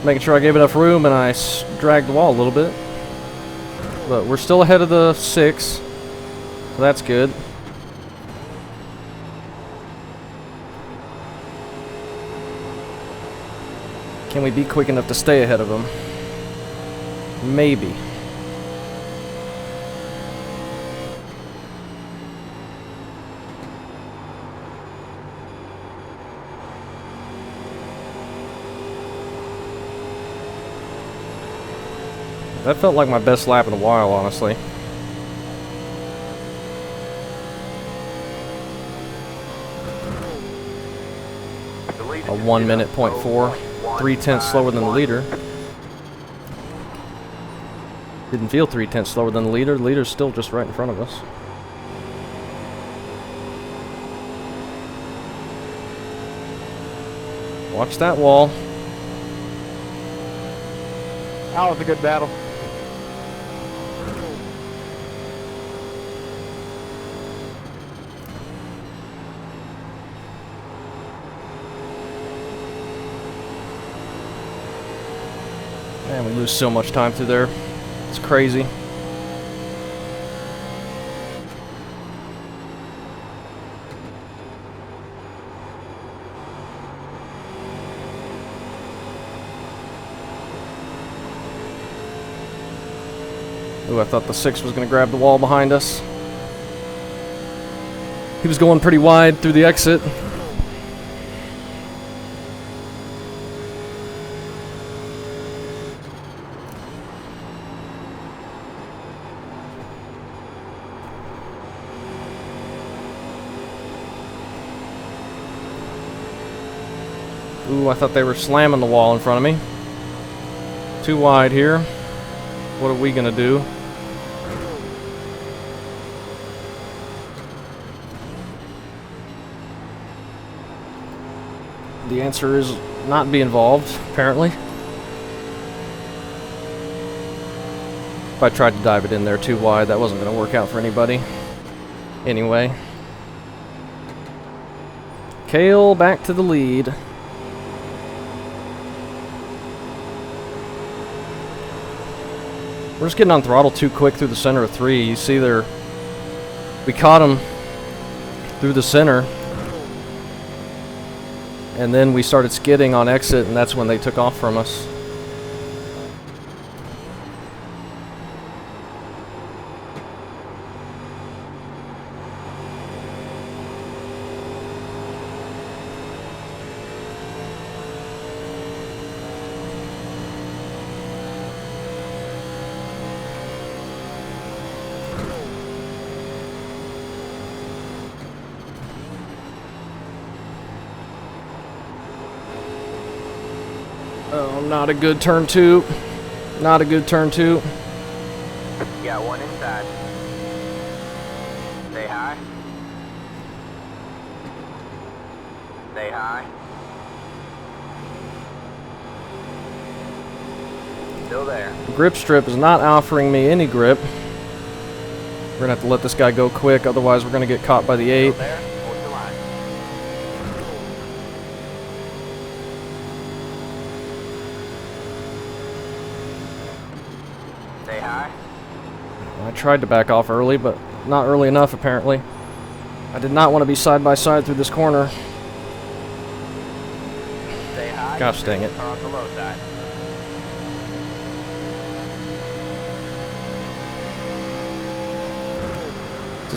Speaker 1: Making sure I gave enough room and I dragged the wall a little bit. But we're still ahead of the 6, so that's good. Can we be quick enough to stay ahead of them? Maybe. That felt like my best lap in a while, honestly. A 1 minute, 0.4. 3/10 slower than the leader. Didn't feel 3/10 slower than the leader. The leader's still just right in front of us. Watch that wall.
Speaker 3: That was a good battle.
Speaker 1: Man, we lose so much time through there. It's crazy. Ooh, I thought the 6 was going to grab the wall behind us. He was going pretty wide through the exit. Ooh, I thought they were slamming the wall in front of me. Too wide here. What are we gonna do? The answer is not be involved, apparently. If I tried to dive it in there too wide, that wasn't gonna work out for anybody. Anyway. Kale back to the lead. We're just getting on throttle too quick through the center of 3. You see there, we caught him through the center, and then we started skidding on exit, and that's when they took off from us. Oh, not a good turn 2. Not a good turn 2.
Speaker 2: Got one inside. Stay high. Stay high. Still there.
Speaker 1: Grip strip is not offering me any grip. We're gonna have to let this guy go quick, otherwise we're gonna get caught by the 8.
Speaker 2: Still there. Hold the line. Stay high.
Speaker 1: I tried to back off early, but not early enough apparently. I did not want to be side by side through this corner.
Speaker 2: Stay high.
Speaker 1: Gosh dang it.
Speaker 2: Car on the low side.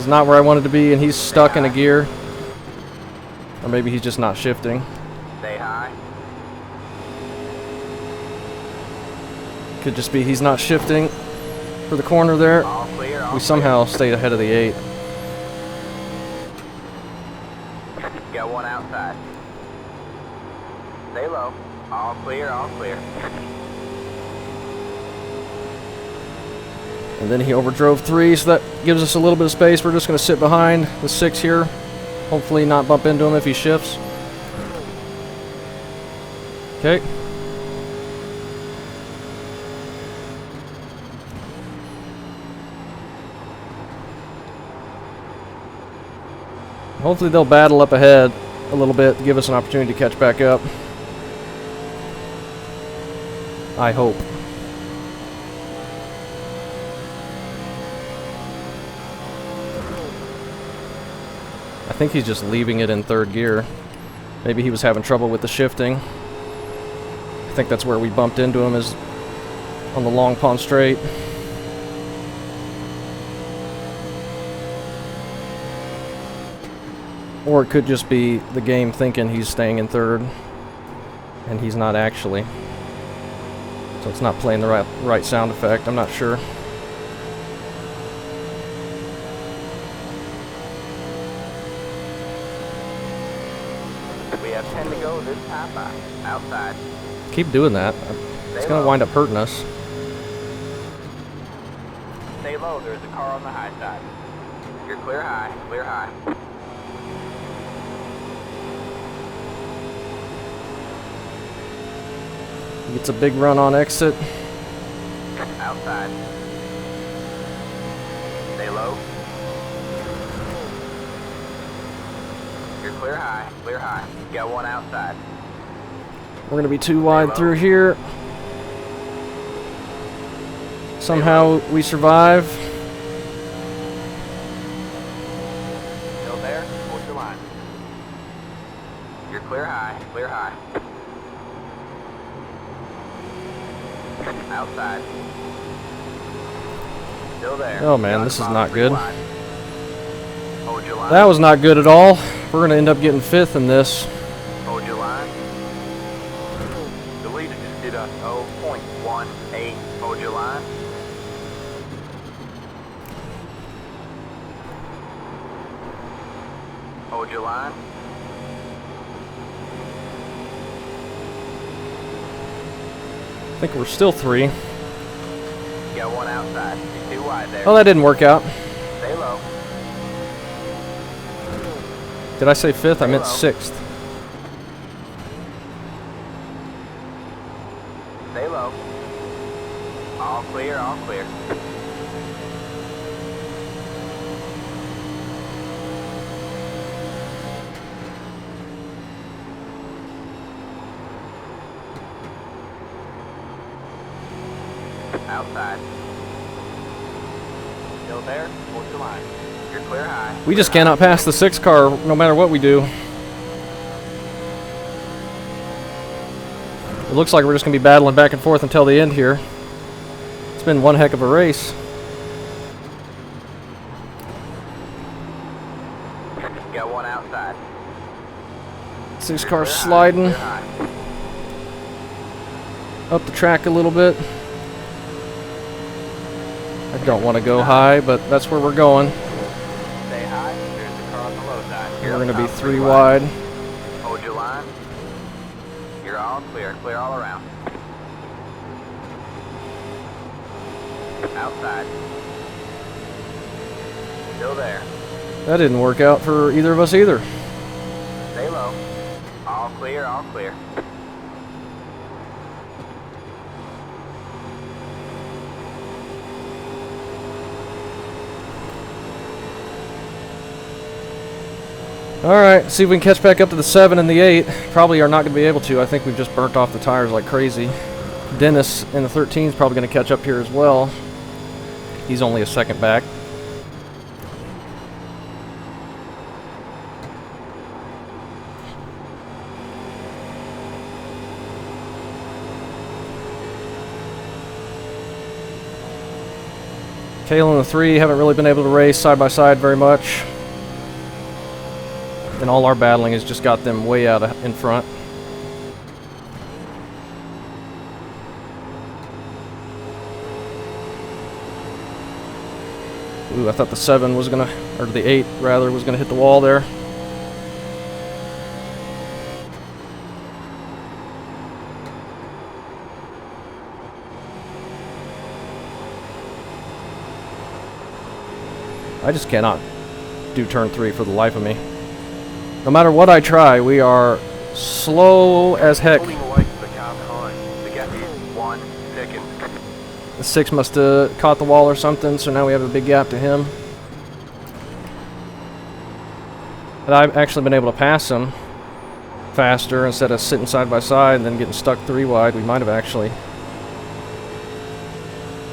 Speaker 1: is not where I wanted to be, and he's stuck in a gear. Or maybe he's just not shifting.
Speaker 2: Stay high.
Speaker 1: Could just be he's not shifting for the corner there.
Speaker 2: All clear, all
Speaker 1: We somehow stayed ahead of the 8.
Speaker 2: clear. Got one outside. Stay low. All clear, all clear.
Speaker 1: And then he overdrove 3, so that gives us a little bit of space. We're just going to sit behind the 6 here. Hopefully not bump into him if he shifts. Okay. Hopefully they'll battle up ahead a little bit to give us an opportunity to catch back up. I hope. I think he's just leaving it in 3rd gear. Maybe he was having trouble with the shifting. I think that's where we bumped into him, is on the long pond straight. Or it could just be the game thinking he's staying in 3rd, and he's not actually. So it's not playing the right sound effect. I'm not sure.
Speaker 2: We have 10 to go this time. Outside.
Speaker 1: Keep doing that. It's going to wind up hurting us.
Speaker 2: Stay low. There's a car on the high side. You're clear high. Clear high.
Speaker 1: Gets a big run on exit.
Speaker 2: Outside. Stay low. You're clear high. Clear high. Got one outside.
Speaker 1: We're going to be too wide through here. Somehow we survive.
Speaker 2: Still there? Hold your line. You're clear high. Clear high. Outside. Still there.
Speaker 1: Oh man, this is not good.
Speaker 2: Hold your line.
Speaker 1: That was not good at all. We're going to end up getting 5th in this.
Speaker 2: Hold your line. The leader just did a 0.18. Hold your line. Hold your line.
Speaker 1: I think we're still 3.
Speaker 2: Got one outside. You're too wide there.
Speaker 1: Oh, that didn't work out.
Speaker 2: Stay low.
Speaker 1: Did I say 5th? I meant 6th.
Speaker 2: Stay low. All clear, all clear. Outside. Still there? Hold your line. You're clear high.
Speaker 1: We just cannot pass the 6 car no matter what we do. It looks like we're just going to be battling back and forth until the end here. It's been one heck of a race.
Speaker 2: Got one outside.
Speaker 1: 6 cars sliding
Speaker 2: Clear high.
Speaker 1: up the track a little bit. I don't want to go high, but that's where we're going.
Speaker 2: Stay high. There's the car on the low side.
Speaker 1: We're going to be 3 wide.
Speaker 2: Hold your line. You're all clear. Clear all around. Outside. Still there.
Speaker 1: That didn't work out for either of us either.
Speaker 2: Stay low. All clear, all clear.
Speaker 1: Alright, see if we can catch back up to the 7 and the 8. Probably are not going to be able to. I think we've just burnt off the tires like crazy. Dennis in the 13 is probably going to catch up here as well. He's only a second back. Tail and the 3 haven't really been able to race side by side very much. And all our battling has just got them way out in front. Ooh, I thought the 7 was gonna, or the 8 rather, was gonna hit the wall there. I just cannot do turn 3 for the life of me. No matter what I try, we are slow as heck.
Speaker 8: Pulling away from the car behind. The gap is 1 second.
Speaker 1: The 6 must have caught the wall or something, so now we have a big gap to him. But I've actually been able to pass him faster instead of sitting side by side and then getting stuck 3 wide. We might have actually.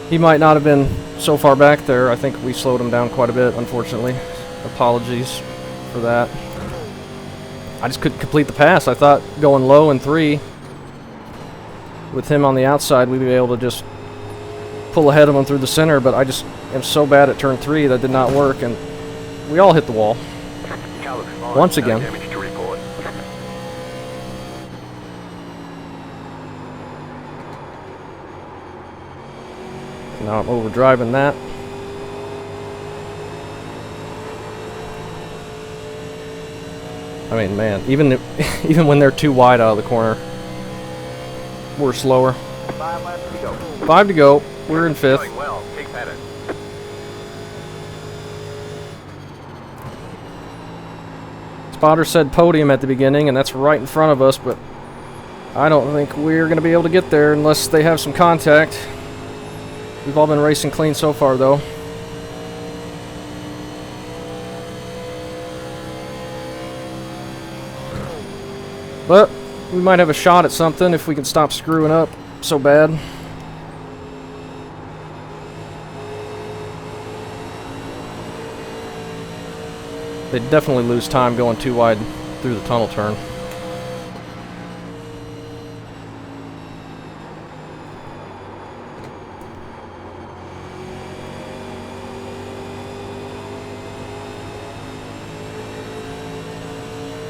Speaker 1: He might not have been so far back there. I think we slowed him down quite a bit, unfortunately. Apologies for that. I just couldn't complete the pass. I thought going low in 3 with him on the outside, we'd be able to just pull ahead of him through the center, but I just am so bad at turn 3 that did not work, and we all hit the wall.
Speaker 8: Car looks fine.
Speaker 1: Once
Speaker 8: No
Speaker 1: again.
Speaker 8: damage to report.
Speaker 1: Now I'm overdriving that. I mean, man, even when they're too wide out of the corner, we're slower.
Speaker 8: 5 laps to go.
Speaker 1: 5 to go. We're in 5th.
Speaker 8: Going well. Keep at it.
Speaker 1: Spotter said podium at the beginning, and that's right in front of us, but I don't think we're going to be able to get there unless they have some contact. We've all been racing clean so far, though. But we might have a shot at something if we can stop screwing up so bad. They definitely lose time going too wide through the tunnel turn.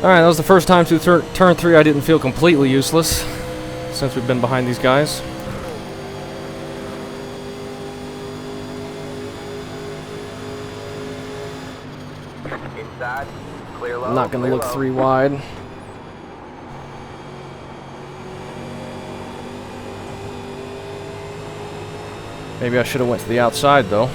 Speaker 1: Alright, that was the first time through turn 3 I didn't feel completely useless since we've been behind these guys.
Speaker 8: Inside. Clear low.
Speaker 1: I'm not going to
Speaker 8: clear
Speaker 1: look
Speaker 8: low.
Speaker 1: 3 wide. Maybe I should have went to the outside though.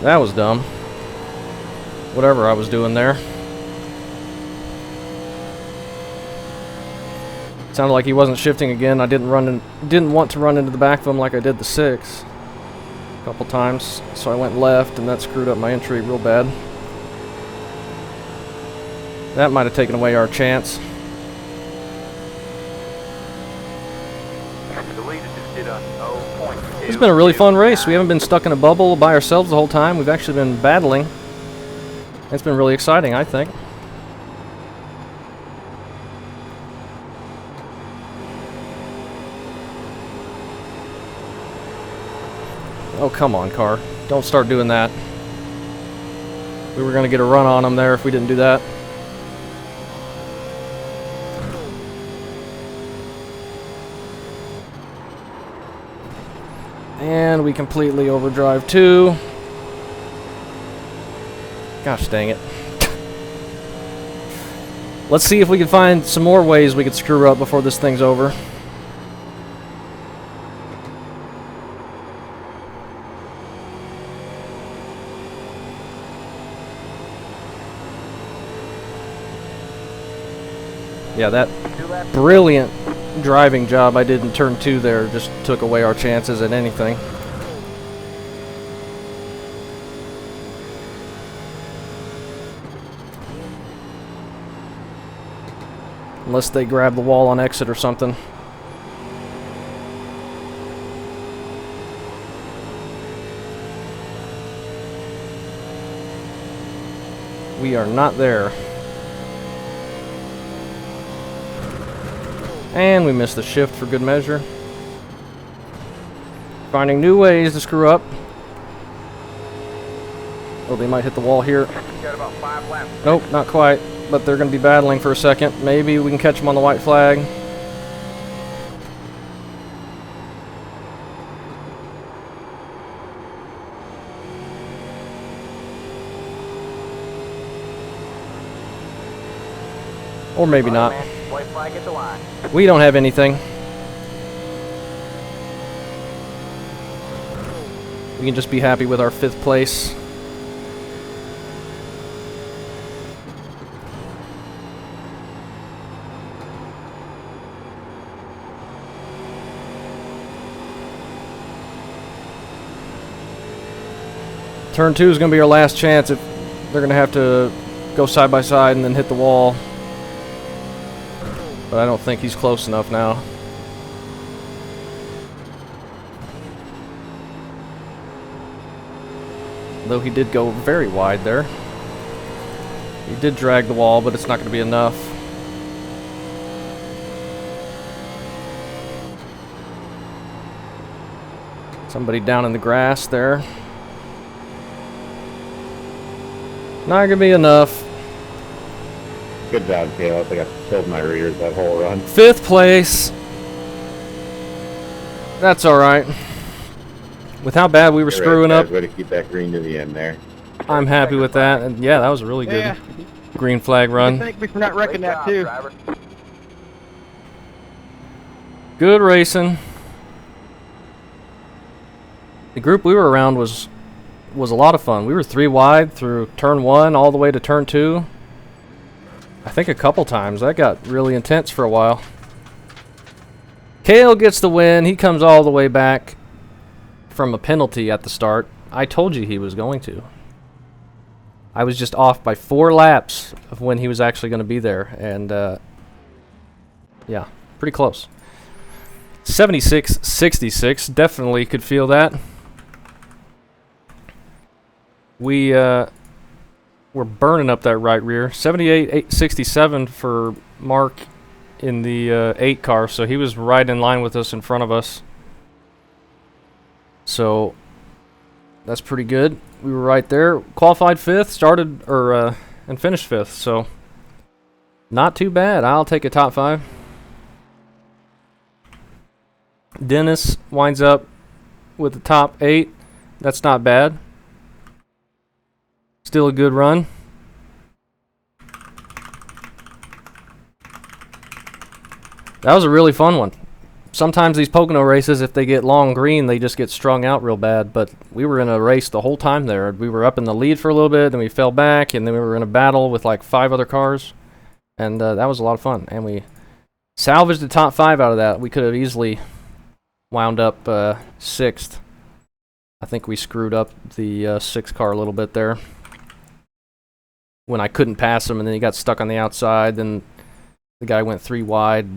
Speaker 1: That was dumb. Whatever I was doing there. Sounded like he wasn't shifting again. I didn't want to run into the back of him like I did the 6 a couple times, so I went left, and that screwed up my entry real bad. That might have taken away our chance.
Speaker 8: The leader just did a 0.2.
Speaker 1: It's been a really fun race. We haven't been stuck in a bubble by ourselves the whole time. We've actually been battling. It's been really exciting, I think. Oh, come on, car. Don't start doing that. We were going to get a run on them there if we didn't do that. And we completely overdrive too. Gosh dang it. Let's see if we can find some more ways we could screw up before this thing's over. Yeah, that brilliant driving job I did in turn 2 there just took away our chances at anything. Unless they grab the wall on exit or something. we are not there. And we missed the shift for good measure. Finding new ways to screw up. Oh, they might hit the wall here.
Speaker 2: Got about 5 laps.
Speaker 1: Nope, not quite. But they're going to be battling for a second. Maybe we can catch them on the white flag. Or maybe not.
Speaker 2: White flag at the line.
Speaker 1: We don't have anything. We can just be happy with our 5th place. Turn 2 is going to be our last chance if they're going to have to go side by side and then hit the wall. But I don't think he's close enough now. Though he did go very wide there. He did drag the wall, but it's not going to be enough. Somebody down in the grass there. Not going to be enough.
Speaker 9: Good job, Caleb. I think I killed my rears that whole run.
Speaker 1: 5th place. That's alright. With how bad we were screwing up,
Speaker 9: Way to keep that green to the end there.
Speaker 1: I'm happy with that. And yeah, that was a really good
Speaker 3: Yeah.
Speaker 1: green flag run.
Speaker 3: Thank me for not wrecking
Speaker 2: Great
Speaker 3: that
Speaker 2: job,
Speaker 3: too.
Speaker 2: driver.
Speaker 1: Good racing. The group we were around was a lot of fun. We were 3 wide through turn 1 all the way to turn 2. I think a couple times. That got really intense for a while. Kale gets the win. He comes all the way back from a penalty at the start. I told you he was going to. I was just off by 4 laps of when he was actually going to be there. And, yeah, pretty close. 76-66. Definitely could feel that. We're burning up that right rear. 78-67 for Mark in the 8 car, so he was right in line with us in front of us. So that's pretty good. We were right there. Qualified 5th, started and finished 5th, so not too bad. I'll take a top 5. Dennis winds up with the top 8. That's not bad. Still a good run. That was a really fun one. Sometimes these Pocono races, if they get long green, they just get strung out real bad. But we were in a race the whole time there. We were up in the lead for a little bit, then we fell back, and then we were in a battle with like 5 other cars. And that was a lot of fun. And we salvaged the top 5 out of that. We could have easily wound up 6th. I think we screwed up the 6 car a little bit there. When I couldn't pass him, and then he got stuck on the outside, then the guy went 3 wide.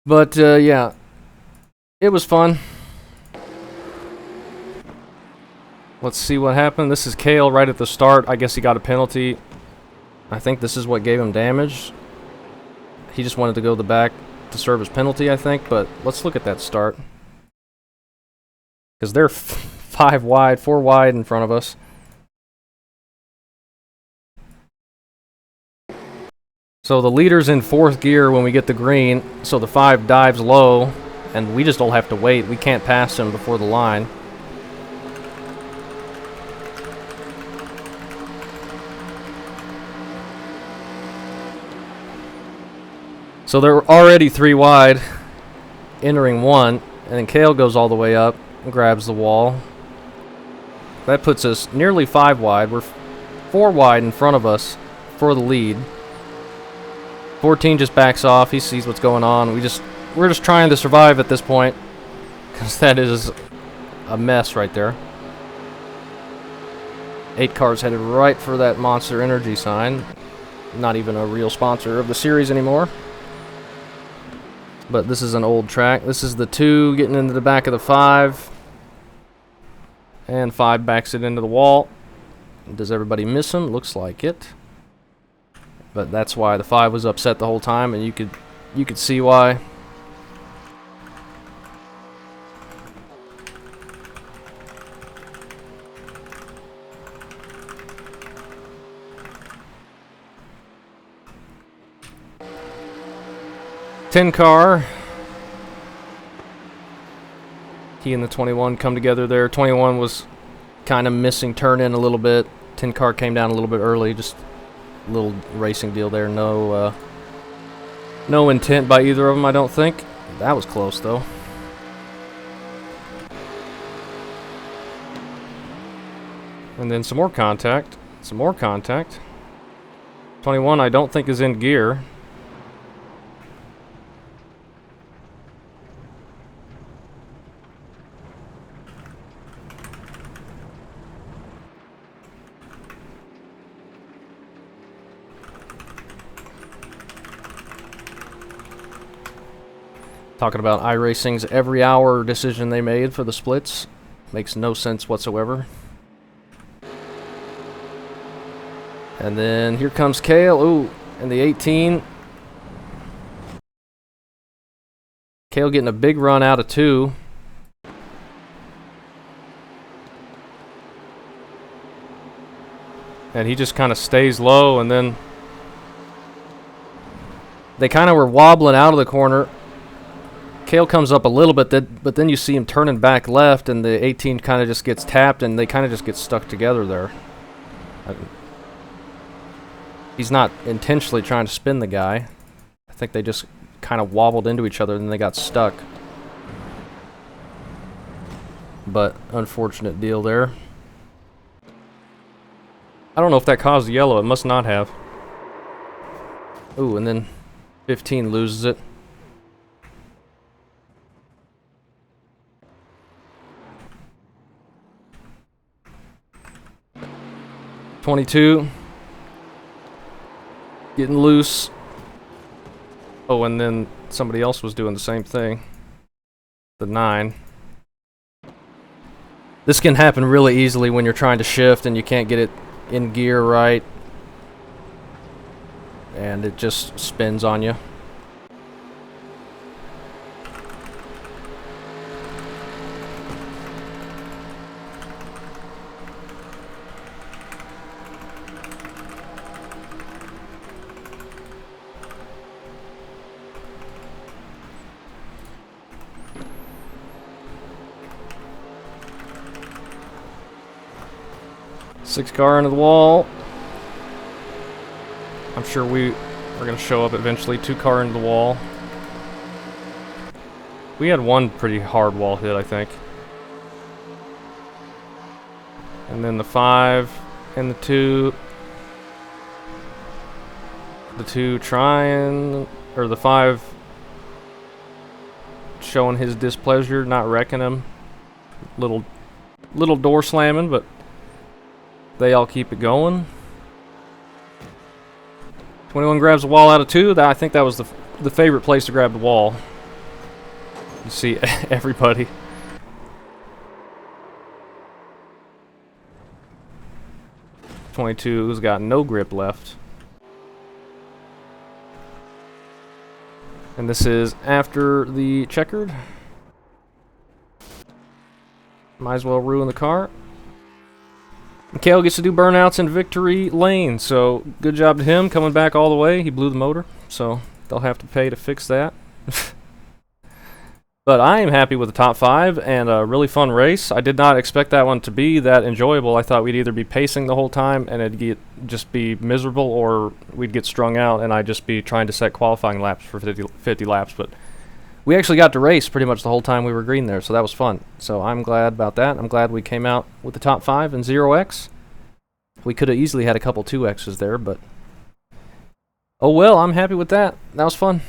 Speaker 1: But, yeah, it was fun. Let's see what happened. This is Kale right at the start. I guess he got a penalty. I think this is what gave him damage. He just wanted to go to the back to serve his penalty, I think. But let's look at that start. Because they're 5 wide, 4 wide in front of us. So the leader's in 4th gear when we get the green, so the 5 dives low, and we just don't have to wait. We can't pass him before the line. So they're already 3 wide, entering 1, and then Kale goes all the way up and grabs the wall. That puts us nearly 5 wide. We're 4 wide in front of us for the lead. 14 just backs off. He sees what's going on. We're just trying to survive at this point, because that is a mess right there. 8 cars headed right for that Monster Energy sign. Not even a real sponsor of the series anymore. But this is an old track. This is the 2 getting into the back of the 5. And 5 backs it into the wall. Does everybody miss him? Looks like it. But that's why the 5 was upset the whole time, and you could see why. car. He and the 21 come together there. 21 was kind of missing turn in a little bit. 10 car came down a little bit early. Just a little racing deal there. No intent by either of them, I don't think. That was close though. And then some more contact. Some more contact. 21 I don't think is in gear. Talking about iRacing's every hour decision they made for the splits. Makes no sense whatsoever. And then here comes Kale. Ooh, and the 18. Kale getting a big run out of 2. And he just kind of stays low, and then they kind of were wobbling out of the corner. Kale comes up a little bit, but then you see him turning back left, and the 18 kind of just gets tapped, and they kind of just get stuck together there. He's not intentionally trying to spin the guy. I think they just kind of wobbled into each other, and they got stuck. But unfortunate deal there. I don't know if that caused the yellow. It must not have. Ooh, and then 15 loses it. 22 getting loose. Oh, and then somebody else was doing the same thing. The 9. This can happen really easily when you're trying to shift and you can't get it in gear right. And it just spins on you. Six car into the wall. I'm sure we are going to show up eventually. 2 car into the wall. We had one pretty hard wall hit, I think. And then the 5 and the 2. The 2 trying, or the 5 showing his displeasure, not wrecking him. Little door slamming, but they all keep it going. 21 grabs the wall out of 2. I think that was the favorite place to grab the wall. You see everybody. '22's got no grip left. And this is after the checkered. Might as well ruin the car. Kale gets to do burnouts in victory lane, so good job to him coming back all the way. He blew the motor, so they'll have to pay to fix that. But I am happy with the top 5 and a really fun race. I did not expect that one to be that enjoyable. I thought we'd either be pacing the whole time and it'd just be miserable, or we'd get strung out and I'd just be trying to set qualifying laps for 50 laps. But we actually got to race pretty much the whole time we were green there, so that was fun. So I'm glad about that. I'm glad we came out with the top 5 and 0x. We could have easily had a couple 2x's there, but oh well, I'm happy with that. That was fun.